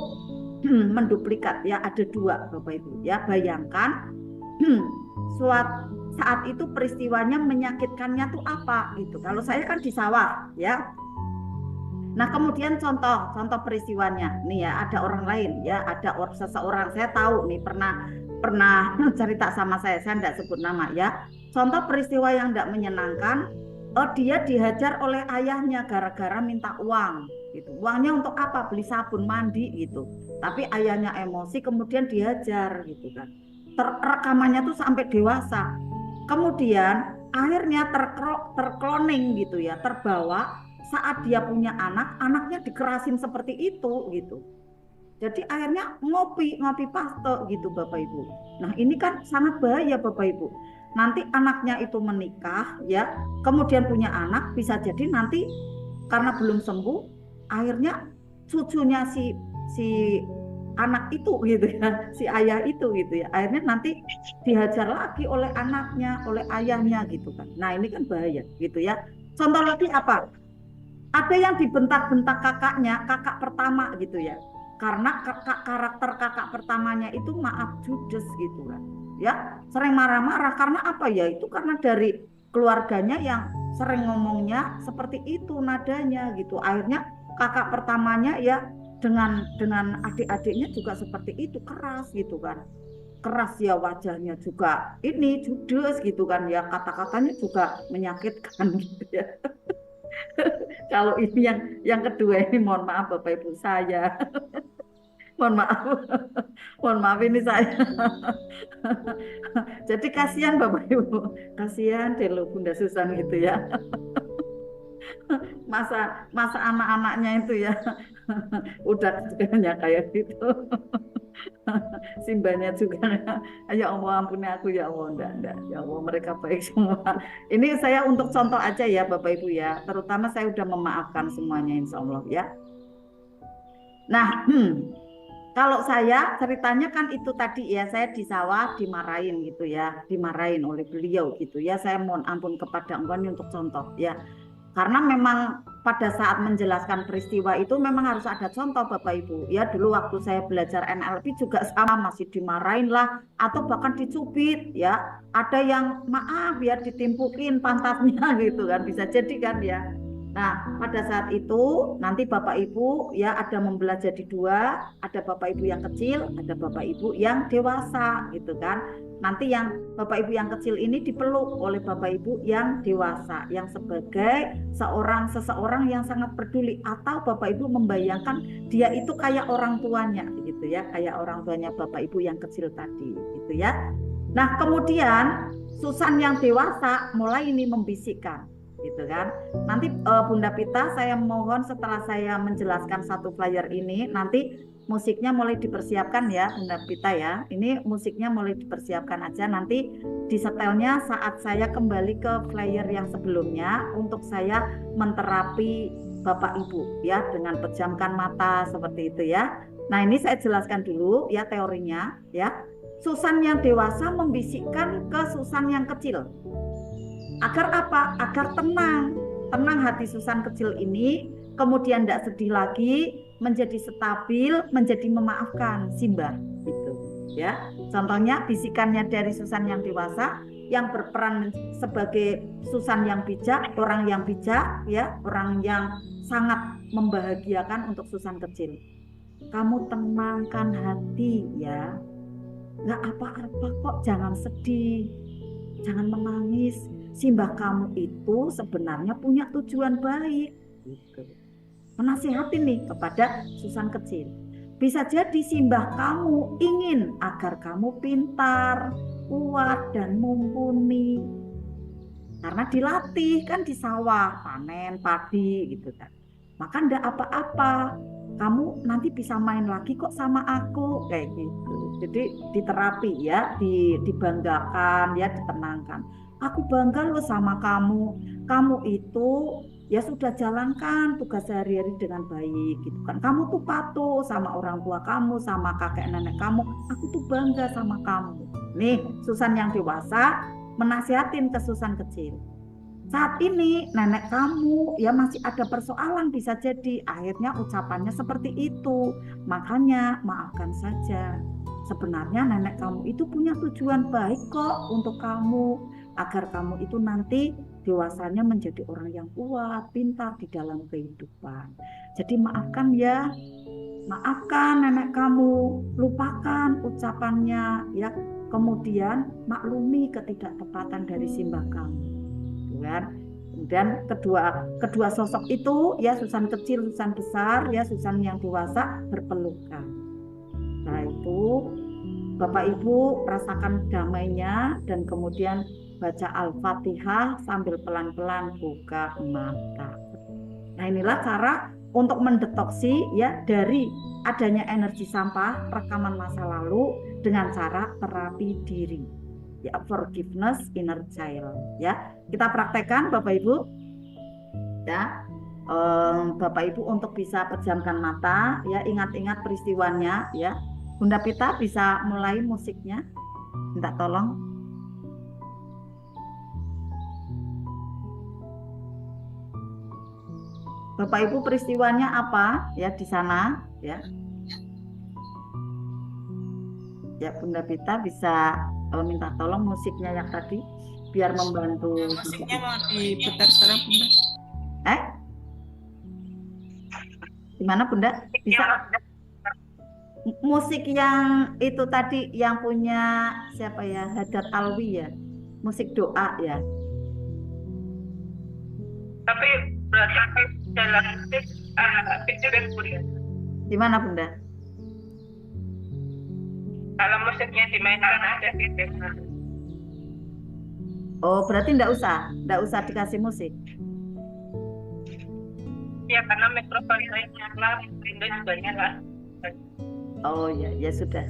menduplikat ya, ada 2 Bapak Ibu ya. Bayangkan saat itu peristiwanya menyakitkannya tuh apa gitu. Kalau saya kan di sawah ya. Nah kemudian contoh peristiwanya nih ya, ada orang lain ya, ada seseorang saya tahu nih pernah cerita sama saya tidak sebut nama ya. Contoh peristiwa yang tidak menyenangkan, dia dihajar oleh ayahnya gara-gara minta uang gitu. Uangnya untuk apa? Beli sabun mandi gitu. Tapi ayahnya emosi kemudian dihajar gitu kan. Rekamannya tuh sampai dewasa. Kemudian akhirnya terkloning gitu ya, terbawa. Saat dia punya anaknya dikerasin seperti itu gitu. Jadi akhirnya ngopi paste gitu Bapak Ibu. Nah ini kan sangat bahaya Bapak Ibu. Nanti anaknya itu menikah ya, kemudian punya anak, bisa jadi nanti karena belum sembuh, akhirnya cucunya si anak itu gitu ya, si ayah itu gitu ya. Akhirnya nanti dihajar lagi oleh anaknya, oleh ayahnya gitu kan. Nah ini kan bahaya gitu ya. Contoh lagi apa? Ada yang dibentak-bentak kakaknya, kakak pertama gitu ya. Karena karakter kakak pertamanya itu maaf judes gitu kan. Ya, sering marah-marah karena apa ya? Itu karena dari keluarganya yang sering ngomongnya seperti itu nadanya gitu. Akhirnya kakak pertamanya ya dengan adik-adiknya juga seperti itu, keras gitu kan. Keras ya wajahnya juga ini judes gitu kan ya, kata-katanya juga menyakitkan gitu ya. Kalau ini yang kedua ini mohon maaf Bapak Ibu saya. Mohon maaf ini saya. Jadi kasihan Bapak Ibu, kasihan deh lo Bunda Susan gitu ya. Masa anak-anaknya itu ya udah kayaknya kayak gitu. Simbanya juga ya Allah ampuni aku ya Allah, enggak ya Allah mereka baik semua. Ini saya untuk contoh aja ya Bapak Ibu ya, terutama saya udah memaafkan semuanya insya Allah ya. Nah kalau saya ceritanya kan itu tadi ya, saya di sawah dimarahin gitu ya, dimarahin oleh beliau gitu ya. Saya mohon ampun kepada engkau ini untuk contoh ya. Karena memang pada saat menjelaskan peristiwa itu memang harus ada contoh Bapak Ibu. Ya dulu waktu saya belajar NLP juga sama, masih dimarahin lah atau bahkan dicubit ya. Ada yang maaf ya ditimpukin pantatnya gitu kan, bisa jadi kan ya. Nah, pada saat itu nanti Bapak Ibu ya ada membelah jadi dua, ada Bapak Ibu yang kecil, ada Bapak Ibu yang dewasa gitu kan. Nanti yang Bapak Ibu yang kecil ini dipeluk oleh Bapak Ibu yang dewasa yang sebagai seseorang yang sangat peduli, atau Bapak Ibu membayangkan dia itu kayak orang tuanya gitu ya, kayak orang tuanya Bapak Ibu yang kecil tadi gitu ya. Nah, kemudian Susan yang dewasa mulai ini membisikkan gitu kan. Nanti Bunda Pita, saya mohon setelah saya menjelaskan satu flyer ini, nanti musiknya mulai dipersiapkan ya Bunda Pita ya. Ini musiknya mulai dipersiapkan aja, nanti disetelnya saat saya kembali ke flyer yang sebelumnya untuk saya menterapi Bapak Ibu ya dengan pejamkan mata seperti itu ya. Nah, ini saya jelaskan dulu ya teorinya ya. Susan yang dewasa membisikkan ke Susan yang kecil. Agar apa? Agar tenang hati Susan kecil ini, kemudian tidak sedih lagi, menjadi stabil, menjadi memaafkan Simba gitu ya. Contohnya bisikannya dari Susan yang dewasa yang berperan sebagai Susan yang bijak, orang yang bijak ya, orang yang sangat membahagiakan untuk Susan kecil. Kamu tenangkan hati ya, nggak apa-apa kok, jangan sedih, jangan menangis. Simbah kamu itu sebenarnya punya tujuan baik gitu. Menasihati nih kepada Susan kecil. Bisa jadi simbah kamu ingin agar kamu pintar, kuat, dan mumpuni. Karena dilatih kan di sawah, panen padi gitu kan. Maka enggak apa-apa, kamu nanti bisa main lagi kok sama aku kayak gitu. Jadi diterapi ya, dibanggakan ya, ditenangkan. Aku bangga loh sama kamu. Kamu itu ya sudah jalankan tugas sehari-hari dengan baik gitu kan. Kamu tuh patuh sama orang tua kamu, sama kakek nenek kamu. Aku tuh bangga sama kamu. Nih, Susan yang dewasa menasihatin ke Susan kecil. Saat ini nenek kamu ya masih ada persoalan, bisa jadi akhirnya ucapannya seperti itu. Makanya maafkan saja. Sebenarnya nenek kamu itu punya tujuan baik kok untuk kamu, agar kamu itu nanti dewasanya menjadi orang yang kuat, pintar di dalam kehidupan. Jadi maafkan ya, maafkan nenek kamu, lupakan ucapannya ya. Kemudian maklumi ketidaktepatan dari simbah kamu. Kan? Dan kedua sosok itu ya, Susan kecil, Susan besar ya, Susan yang dewasa berpelukan. Nah itu Bapak Ibu rasakan damainya dan kemudian baca Al-Fatihah sambil pelan-pelan buka mata. Nah inilah cara untuk mendetoksi ya dari adanya energi sampah, rekaman masa lalu dengan cara terapi diri. Ya, forgiveness inner child ya, kita praktekkan Bapak Ibu ya. Bapak Ibu untuk bisa pejamkan mata ya, ingat-ingat peristiwanya ya. Bunda Pita bisa mulai musiknya, minta tolong. Bapak Ibu peristiwanya apa ya di sana ya. Ya Bunda Pita bisa minta tolong musiknya yang tadi biar membantu. Musiknya mau diputar sekarang Bunda. Gimana Bunda? Bisa musik yang itu tadi yang punya siapa ya, Hadat Alwi ya, musik doa ya. Tapi berarti dalam musik gimana Bunda? Kalau musiknya dimainkan ada feedback. Oh berarti enggak usah dikasih musik. Ya karena mikrofon saya nyala, Windows juga nyala. Oh ya, ya sudah.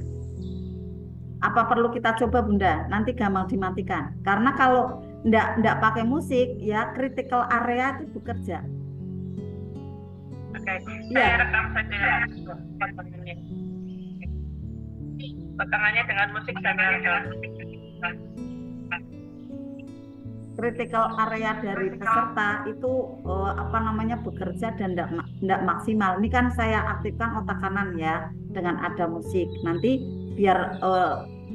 Apa perlu kita coba Bunda? Nanti gampang dimatikan. Karena kalau enggak pakai musik ya, critical area itu bekerja. Oke, Ya. saya rekam saja potongannya dengan musik saya rekam. Critical area dari peserta itu bekerja dan enggak maksimal. Ini kan saya aktifkan otak kanan ya dengan ada musik. Nanti biar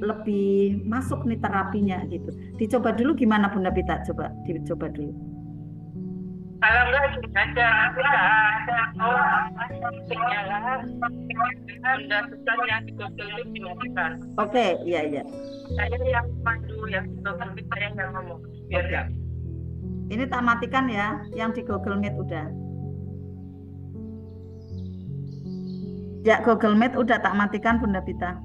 lebih masuk nih terapinya gitu. Dicoba dulu gimana Bunda Pita? Dicoba dulu. Kalau enggak gini aja, ada sinyal benda besar yang digogel dimatikan. Oke, iya iya. Saya yang pandu yang digogel saya yang ngomong. Biar Oke. Ini tak matikan ya, yang di Google Meet udah. Ya, Google Meet udah tak matikan Bunda Pita.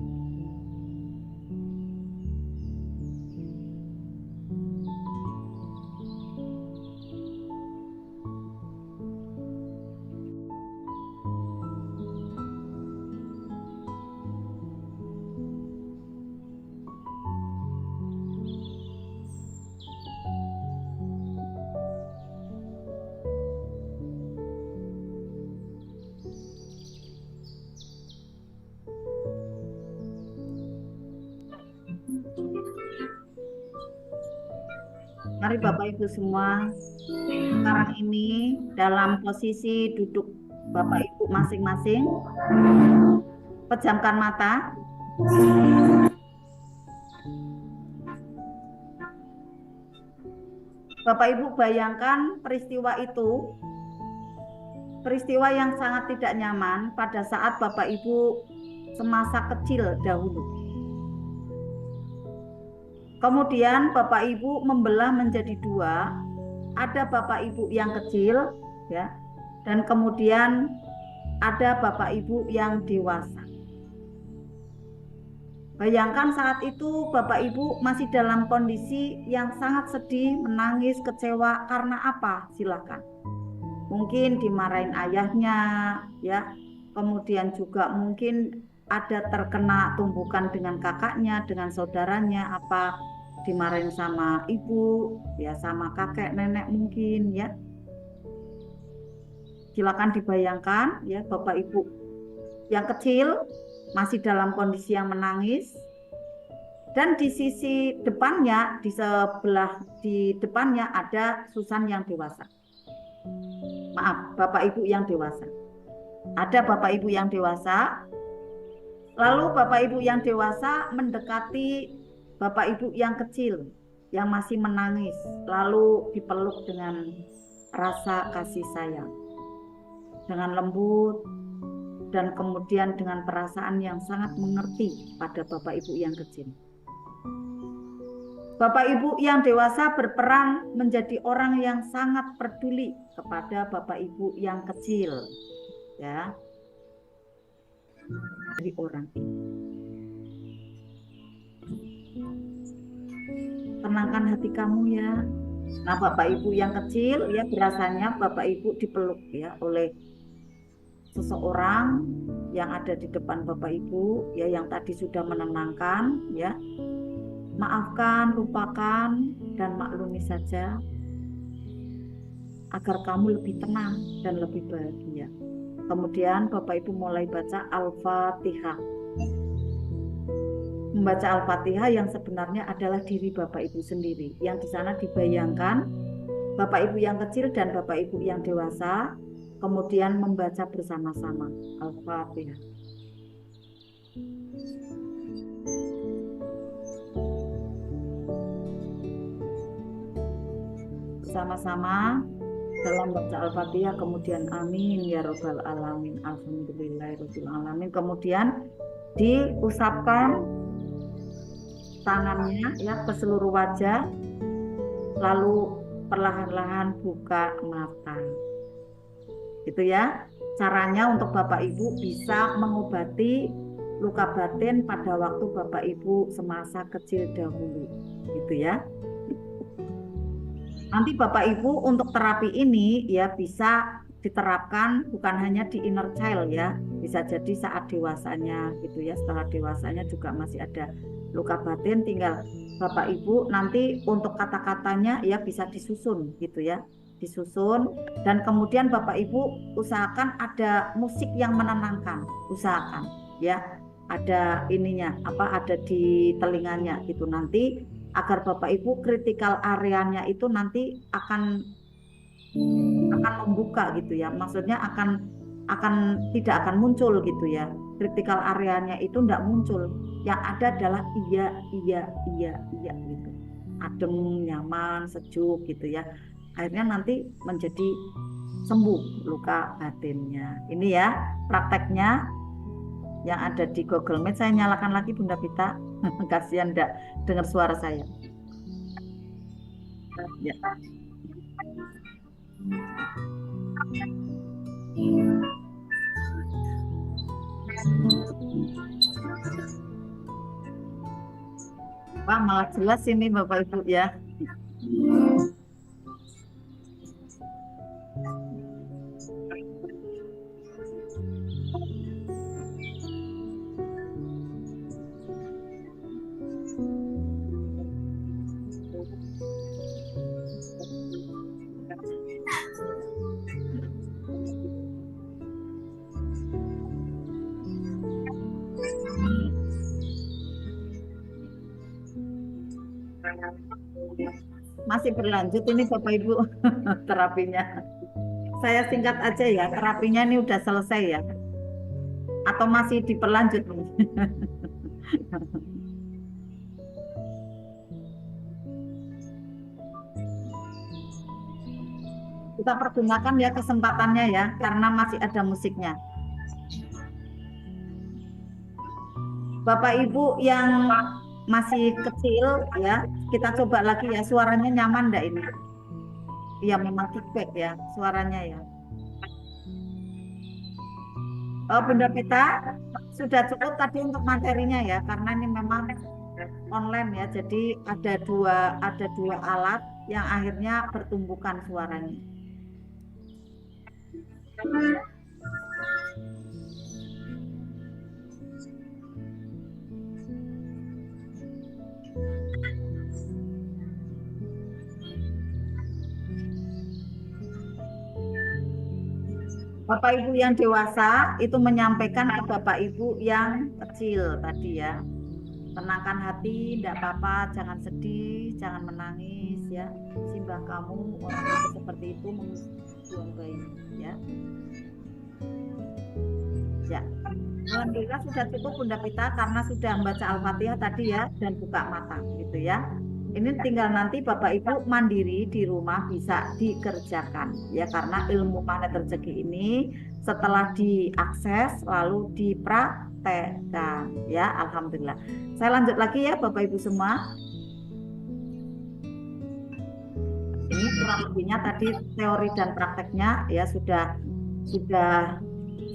Mari Bapak Ibu semua, sekarang ini dalam posisi duduk Bapak Ibu masing-masing, pejamkan mata. Bapak Ibu bayangkan peristiwa itu, peristiwa yang sangat tidak nyaman pada saat Bapak Ibu semasa kecil dahulu. Kemudian Bapak Ibu membelah menjadi dua, ada Bapak Ibu yang kecil ya, dan kemudian ada Bapak Ibu yang dewasa. Bayangkan saat itu Bapak Ibu masih dalam kondisi yang sangat sedih, menangis, kecewa karena apa? Silakan. Mungkin dimarahin ayahnya ya, kemudian juga mungkin ada terkena tumbukan dengan kakaknya, dengan saudaranya, apa dimarahin sama ibu, ya sama kakek, nenek mungkin ya. Silakan dibayangkan ya, Bapak Ibu yang kecil masih dalam kondisi yang menangis, dan di sisi depannya, di depannya ada Susan yang dewasa. Maaf, Bapak Ibu yang dewasa. Ada Bapak Ibu yang dewasa. Lalu Bapak Ibu yang dewasa mendekati Bapak Ibu yang kecil yang masih menangis, lalu dipeluk dengan rasa kasih sayang, dengan lembut, dan kemudian dengan perasaan yang sangat mengerti pada Bapak Ibu yang kecil. Bapak Ibu yang dewasa berperan menjadi orang yang sangat peduli kepada Bapak Ibu yang kecil, ya. Dari orang ini. Tenangkan hati kamu ya. Nah, Bapak Ibu yang kecil ya, berasanya Bapak Ibu dipeluk ya oleh seseorang yang ada di depan Bapak Ibu ya, yang tadi sudah menenangkan ya. Maafkan, lupakan, dan maklumi saja agar kamu lebih tenang dan lebih bahagia. Kemudian Bapak Ibu mulai baca Al-Fatihah. Membaca Al-Fatihah yang sebenarnya adalah diri Bapak Ibu sendiri. Yang di sana dibayangkan Bapak Ibu yang kecil dan Bapak Ibu yang dewasa, kemudian membaca bersama-sama Al-Fatihah. Bersama-sama dalam baca Al-Fatihah, kemudian amin ya robbal alamin, alhamdulillahirabbil alamin. Kemudian diusapkan tangannya ya ke seluruh wajah, lalu perlahan-lahan buka mata. Gitu ya. Caranya untuk Bapak Ibu bisa mengobati luka batin pada waktu Bapak Ibu semasa kecil dahulu. Gitu ya. Nanti Bapak Ibu untuk terapi ini ya bisa diterapkan bukan hanya di inner child ya, bisa jadi saat dewasanya gitu ya. Setelah dewasanya juga masih ada luka batin, tinggal Bapak Ibu nanti untuk kata-katanya ya bisa disusun gitu ya, disusun, dan kemudian Bapak Ibu usahakan ada musik yang menenangkan, usahakan ya, ada ininya apa, ada di telinganya gitu, nanti agar Bapak Ibu kritikal areanya itu nanti akan membuka gitu ya, maksudnya akan tidak akan muncul gitu ya, kritikal areanya itu tidak muncul, yang ada adalah iya gitu, adem, nyaman, sejuk gitu ya. akhirnya nanti menjadi sembuh luka batinnya. Ini ya prakteknya yang ada di Google Meet. Saya nyalakan lagi Bunda Pita. Kasihan enggak dengar suara saya. Ya. Wah, malah jelas ini Bapak Ibu ya. Masih berlanjut ini Bapak Ibu terapinya. Saya singkat aja ya, terapinya ini udah selesai ya. Atau masih diperlanjut? Kita pergunakan ya kesempatannya ya, karena masih ada musiknya. Bapak Ibu yang masih kecil ya, kita coba lagi ya, suaranya nyaman enggak ini? Iya memang feedback ya suaranya ya. Oh, Bunda Pita sudah cukup tadi untuk materinya ya, karena ini memang online ya, jadi ada dua alat yang akhirnya bertumbukan suaranya. Bapak Ibu yang dewasa itu menyampaikan ke Bapak Ibu yang kecil tadi ya. Tenangkan hati, tidak apa-apa, jangan sedih, jangan menangis ya. Simbah kamu orang itu seperti itu mengusung bayi ya. Ya. Alhamdulillah sudah cukup Bunda Pita karena sudah membaca Al-Fatihah tadi ya dan buka mata gitu ya. Ini tinggal nanti Bapak Ibu mandiri di rumah bisa dikerjakan ya, karena ilmu magnet rezeki ini setelah diakses lalu dipraktekkan ya. Alhamdulillah. Saya lanjut lagi ya Bapak Ibu semua. Ini kurang lebihnya tadi teori dan prakteknya ya sudah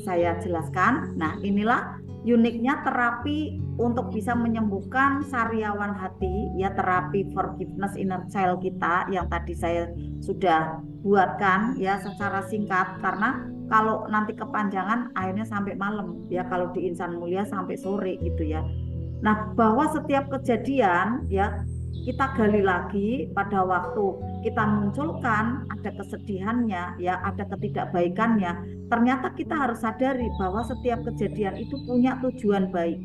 saya jelaskan. Nah, inilah uniknya terapi untuk bisa menyembuhkan sariawan hati ya, terapi forgiveness inner child kita yang tadi saya sudah buatkan ya secara singkat, karena kalau nanti kepanjangan akhirnya sampai malam ya, kalau di Insan Mulia sampai sore gitu ya. Nah, bahwa setiap kejadian ya kita gali lagi pada waktu kita munculkan ada kesedihannya ya, ada ketidakbaikannya, ternyata kita harus sadari bahwa setiap kejadian itu punya tujuan baik.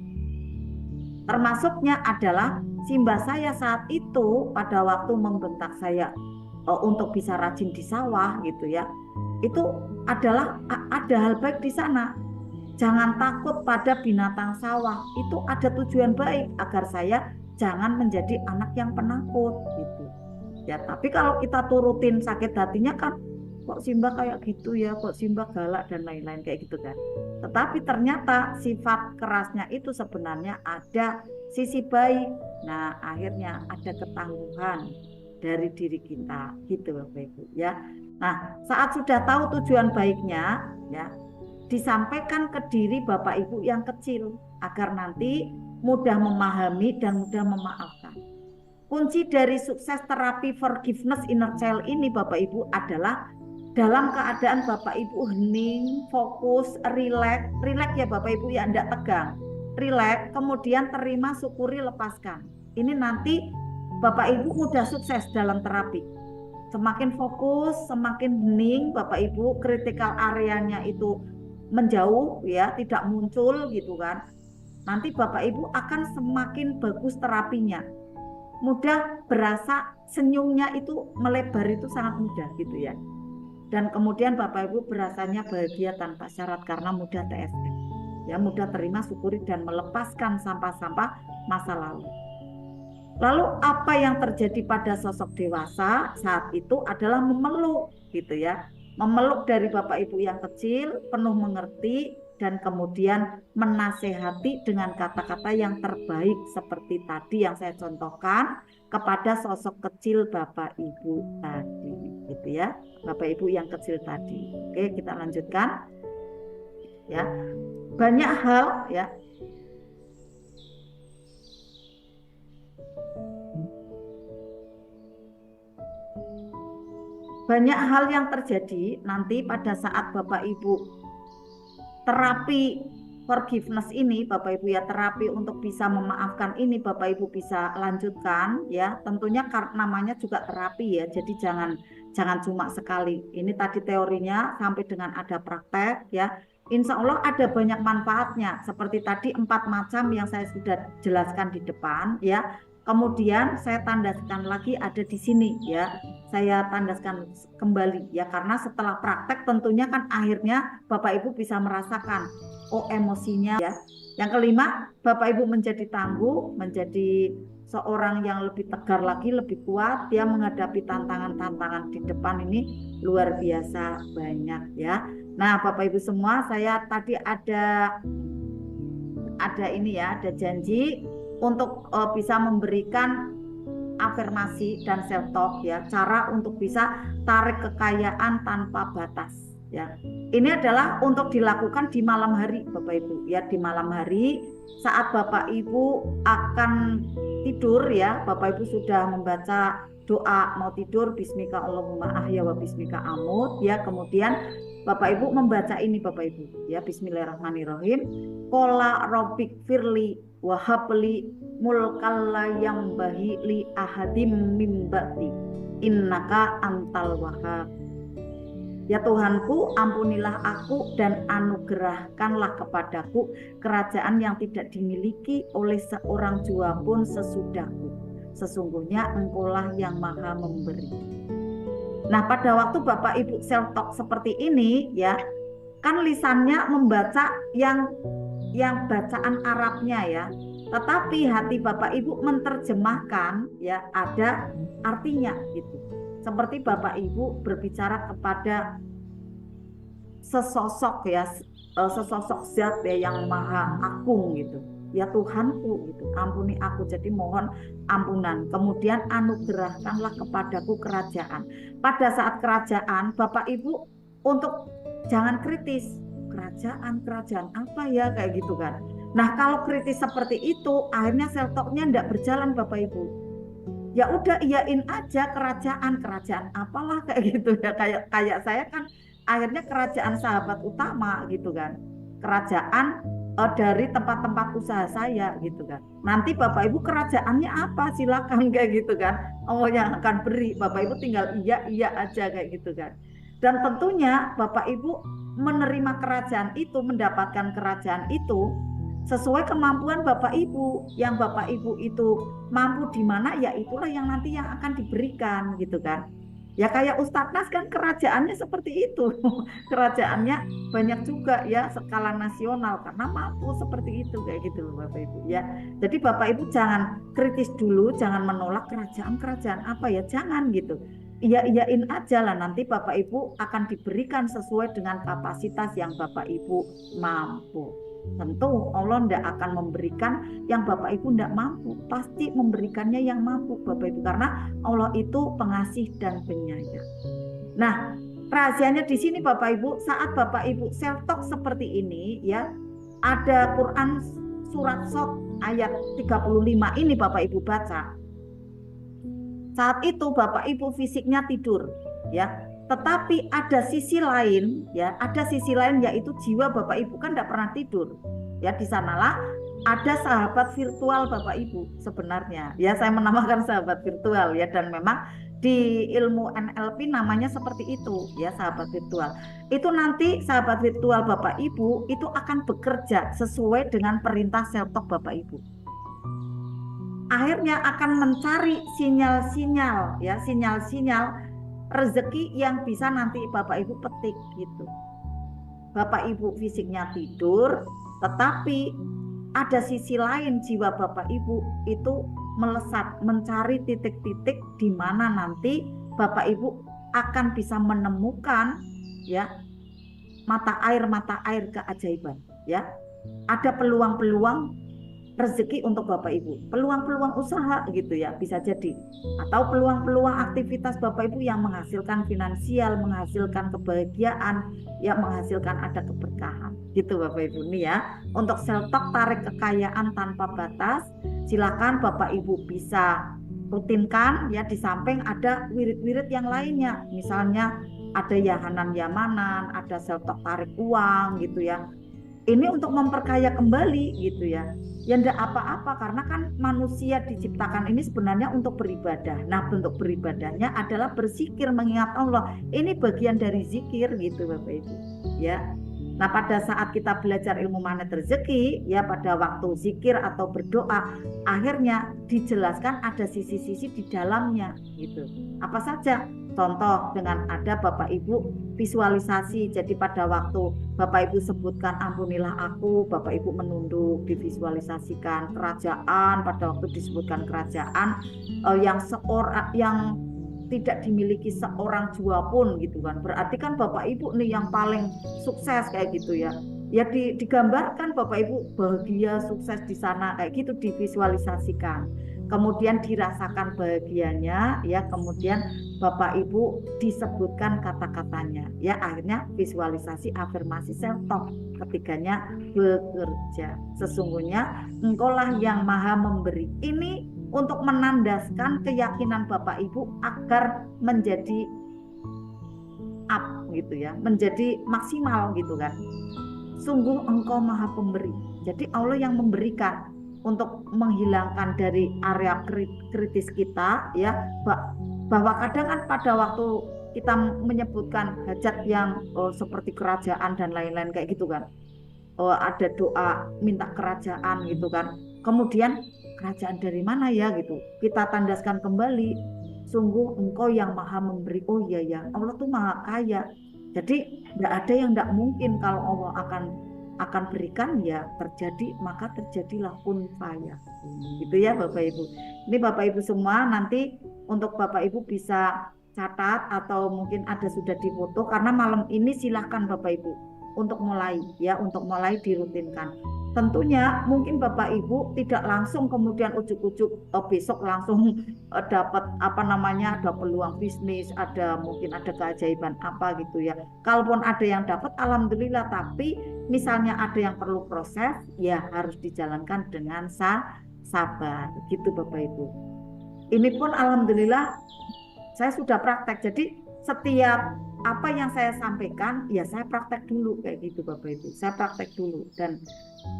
Termasuknya adalah simbah saya saat itu pada waktu membentak saya untuk bisa rajin di sawah gitu ya. Itu adalah ada hal baik di sana. Jangan takut pada binatang sawah. Itu ada tujuan baik agar saya jangan menjadi anak yang penakut gitu. Ya, tapi kalau kita turutin sakit hatinya kan kok Simbah kayak gitu ya, kok Simbah galak dan lain-lain kayak gitu kan. Tetapi ternyata sifat kerasnya itu sebenarnya ada sisi baik. Nah, akhirnya ada ketangguhan dari diri kita gitu Bapak Ibu ya. Nah, saat sudah tahu tujuan baiknya ya, disampaikan ke diri Bapak Ibu yang kecil agar nanti mudah memahami dan mudah memaafkan. Kunci dari sukses terapi forgiveness inner child ini Bapak Ibu adalah dalam keadaan Bapak Ibu hening, fokus, relax ya Bapak Ibu ya, tidak tegang, relax, kemudian terima, syukuri, lepaskan. Ini nanti Bapak Ibu mudah sukses dalam terapi. Semakin fokus, semakin hening Bapak Ibu, critical areanya itu menjauh ya, tidak muncul gitu kan. Nanti Bapak Ibu akan semakin bagus terapinya. Mudah berasa senyumnya itu melebar itu sangat mudah gitu ya. Dan kemudian Bapak Ibu berasanya bahagia tanpa syarat karena mudah TSM. Ya, mudah terima, syukuri dan melepaskan sampah-sampah masa lalu. Lalu apa yang terjadi pada sosok dewasa saat itu adalah memeluk gitu ya. Memeluk dari Bapak Ibu yang kecil, penuh mengerti dan kemudian menasehati dengan kata-kata yang terbaik seperti tadi yang saya contohkan kepada sosok kecil Bapak Ibu tadi gitu ya. Bapak Ibu yang kecil tadi. Oke, kita lanjutkan. Ya. Banyak hal ya. Banyak hal yang terjadi nanti pada saat Bapak Ibu terapi forgiveness ini, Bapak Ibu ya, terapi untuk bisa memaafkan ini Bapak Ibu bisa lanjutkan ya. Tentunya namanya juga terapi ya. Jadi jangan cuma sekali. Ini tadi teorinya sampai dengan ada praktek ya. Insya Allah ada banyak manfaatnya. Seperti tadi 4 macam yang saya sudah jelaskan di depan ya. Kemudian saya tandaskan lagi ada di sini ya. Saya tandaskan kembali ya, karena setelah praktek tentunya kan akhirnya Bapak Ibu bisa merasakan emosinya ya. Yang kelima, Bapak Ibu menjadi tangguh, menjadi seorang yang lebih tegar lagi, lebih kuat ya menghadapi tantangan-tantangan di depan ini luar biasa banyak ya. Nah, Bapak Ibu semua, saya tadi ada ini ya, ada janji untuk bisa memberikan afirmasi dan self talk ya, cara untuk bisa tarik kekayaan tanpa batas ya. Ini adalah untuk dilakukan di malam hari Bapak Ibu ya, di malam hari saat Bapak Ibu akan tidur ya. Bapak Ibu sudah membaca doa mau tidur, bismika Allahumma ahya wa bismika amut ya. Kemudian Bapak Ibu membaca ini Bapak Ibu ya, bismillahirrahmanirrahim. Qala rabbik firli wa habli mulkal la yambahi li ahadim min ba'di innaka antal wahhab. Ya Tuhanku, ampunilah aku dan anugerahkanlah kepadaku kerajaan yang tidak dimiliki oleh seorang jua pun sesudahku. Sesungguhnya Engkaulah yang Maha Memberi. Nah, pada waktu Bapak Ibu self talk seperti ini ya, kan lisannya membaca yang bacaan Arabnya ya. Tetapi hati Bapak Ibu menerjemahkan ya, ada artinya gitu. Seperti Bapak Ibu berbicara kepada sesosok ya, sesosok zat ya yang maha agung gitu. Ya Tuhanku gitu, ampuni aku, jadi mohon ampunan. Kemudian anugerahkanlah kepadaku kerajaan. Pada saat kerajaan, Bapak Ibu untuk jangan kritis. Kerajaan apa ya kayak gitu kan. Nah, kalau kritis seperti itu, akhirnya self talk-nya enggak berjalan Bapak Ibu. Ya udah iyain aja kerajaan apalah kayak gitu ya, kayak saya kan akhirnya kerajaan sahabat utama gitu kan. Kerajaan dari tempat-tempat usaha saya gitu kan. Nanti Bapak Ibu kerajaannya apa? Silakan kayak gitu kan. Allah yang akan beri. Bapak Ibu tinggal iya aja kayak gitu kan. Dan tentunya Bapak Ibu menerima kerajaan itu, mendapatkan kerajaan itu sesuai kemampuan Bapak Ibu. Yang Bapak Ibu itu mampu di mana, ya itulah yang nanti yang akan diberikan gitu kan. Ya kayak Ustadz Nas kan kerajaannya seperti itu. Kerajaannya banyak juga ya, skala nasional karena mampu seperti itu kayak gitu loh Bapak Ibu ya. Jadi Bapak Ibu jangan kritis dulu, jangan menolak kerajaan apa ya, jangan gitu. Iyain aja lah, nanti Bapak Ibu akan diberikan sesuai dengan kapasitas yang Bapak Ibu mampu. Tentu Allah tidak akan memberikan yang Bapak Ibu tidak mampu, pasti memberikannya yang mampu Bapak Ibu, karena Allah itu pengasih dan penyayang. Nah, rahasianya di sini Bapak Ibu, saat Bapak Ibu self talk seperti ini ya, ada Quran surat Shad ayat 35 ini Bapak Ibu baca. Saat itu Bapak Ibu fisiknya tidur ya, tetapi ada sisi lain ya, yaitu jiwa Bapak Ibu kan tidak pernah tidur ya. Di sanalah ada sahabat virtual Bapak Ibu sebenarnya ya, saya menamakan sahabat virtual ya, dan memang di ilmu NLP namanya seperti itu ya, sahabat virtual. Itu nanti sahabat virtual Bapak Ibu itu akan bekerja sesuai dengan perintah self talk Bapak Ibu. Akhirnya akan mencari sinyal-sinyal ya, sinyal-sinyal rezeki yang bisa nanti Bapak Ibu petik gitu. Bapak Ibu fisiknya tidur, tetapi ada sisi lain jiwa Bapak Ibu itu melesat, mencari titik-titik di mana nanti Bapak Ibu akan bisa menemukan ya mata air keajaiban ya. Ada peluang-peluang rezeki untuk Bapak Ibu, peluang-peluang usaha gitu ya, bisa jadi, atau peluang-peluang aktivitas Bapak Ibu yang menghasilkan finansial, menghasilkan kebahagiaan, ya menghasilkan ada keberkahan gitu Bapak Ibu nih ya. Untuk self talk tarik kekayaan tanpa batas, silakan Bapak Ibu bisa rutinkan ya, di samping ada wirid-wirid yang lainnya, misalnya ada yahanan-yamanan, ada self talk tarik uang gitu ya. Ini untuk memperkaya kembali gitu ya. Ya enggak apa-apa, karena kan manusia diciptakan ini sebenarnya untuk beribadah. Nah, bentuk beribadahnya adalah berzikir, mengingat Allah. Ini bagian dari zikir gitu Bapak Ibu. Ya. Nah, pada saat kita belajar ilmu magnet rezeki, ya pada waktu zikir atau berdoa, akhirnya dijelaskan ada sisi-sisi di dalamnya gitu. Apa saja? Contoh dengan ada Bapak Ibu visualisasi. Jadi pada waktu Bapak Ibu sebutkan ampunilah aku, Bapak Ibu menunduk, divisualisasikan kerajaan. Pada waktu disebutkan kerajaan yang tidak dimiliki seorang jua pun gitu kan. Berarti kan Bapak Ibu nih yang paling sukses kayak gitu ya. Ya digambarkan Bapak Ibu bahagia, sukses di sana kayak gitu, divisualisasikan. Kemudian dirasakan bahagianya ya, kemudian Bapak Ibu disebutkan kata-katanya ya, akhirnya visualisasi afirmasi self talk. Ketiganya bekerja. Sesungguhnya engkaulah yang maha memberi. Ini untuk menandaskan keyakinan Bapak Ibu agar menjadi up gitu ya, menjadi maksimal gitu kan. Sungguh engkau maha pemberi. Jadi Allah yang memberikan untuk menghilangkan dari area kritis kita ya, bahwa kadang kan pada waktu kita menyebutkan hajat yang seperti kerajaan dan lain-lain kayak gitu kan, ada doa minta kerajaan gitu kan, kemudian kerajaan dari mana ya gitu, kita tandaskan kembali, sungguh engkau yang maha memberi. Oh iya ya, Allah tuh maha kaya, jadi nggak ada yang nggak mungkin kalau Allah akan berikan ya terjadi, maka terjadilah kun faya gitu ya Bapak Ibu. Ini Bapak Ibu semua nanti untuk Bapak Ibu bisa catat atau mungkin ada sudah difoto, karena malam ini silahkan Bapak Ibu untuk mulai ya, untuk mulai dirutinkan. Tentunya mungkin Bapak Ibu tidak langsung kemudian ujuk-ujuk besok langsung dapat ada peluang bisnis, mungkin ada keajaiban apa gitu ya. Kalaupun ada yang dapat alhamdulillah, tapi misalnya ada yang perlu proses ya harus dijalankan dengan sabar gitu Bapak Ibu. Ini pun alhamdulillah saya sudah praktek, jadi setiap apa yang saya sampaikan ya saya praktek dulu kayak gitu Bapak Ibu, saya praktek dulu. Dan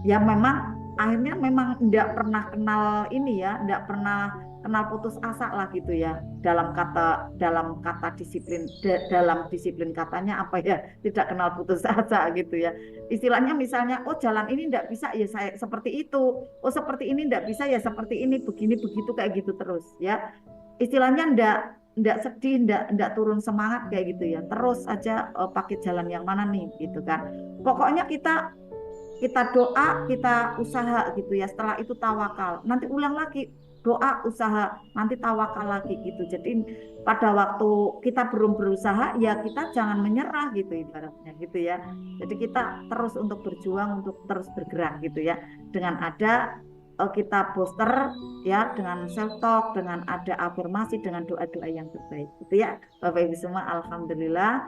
ya memang akhirnya memang tidak pernah kenal ini ya, tidak pernah kenal putus asa lah gitu ya, dalam kata disiplin, dalam disiplin katanya apa ya, tidak kenal putus asa gitu ya. Istilahnya misalnya jalan ini tidak bisa ya saya seperti itu, seperti ini tidak bisa ya seperti ini, begini begitu kayak gitu terus ya. Istilahnya tidak sedih, tidak turun semangat kayak gitu ya, terus aja pakai jalan yang mana nih gitu kan. Pokoknya kita doa, kita usaha gitu ya, setelah itu tawakal, nanti ulang lagi doa, usaha, nanti tawakal lagi gitu. Jadi pada waktu kita belum berusaha ya kita jangan menyerah gitu ibaratnya gitu ya. Jadi kita terus untuk berjuang, untuk terus bergerak gitu ya, dengan ada kita booster ya, dengan self talk, dengan ada afirmasi, dengan doa-doa yang terbaik gitu ya Bapak Ibu semua. Alhamdulillah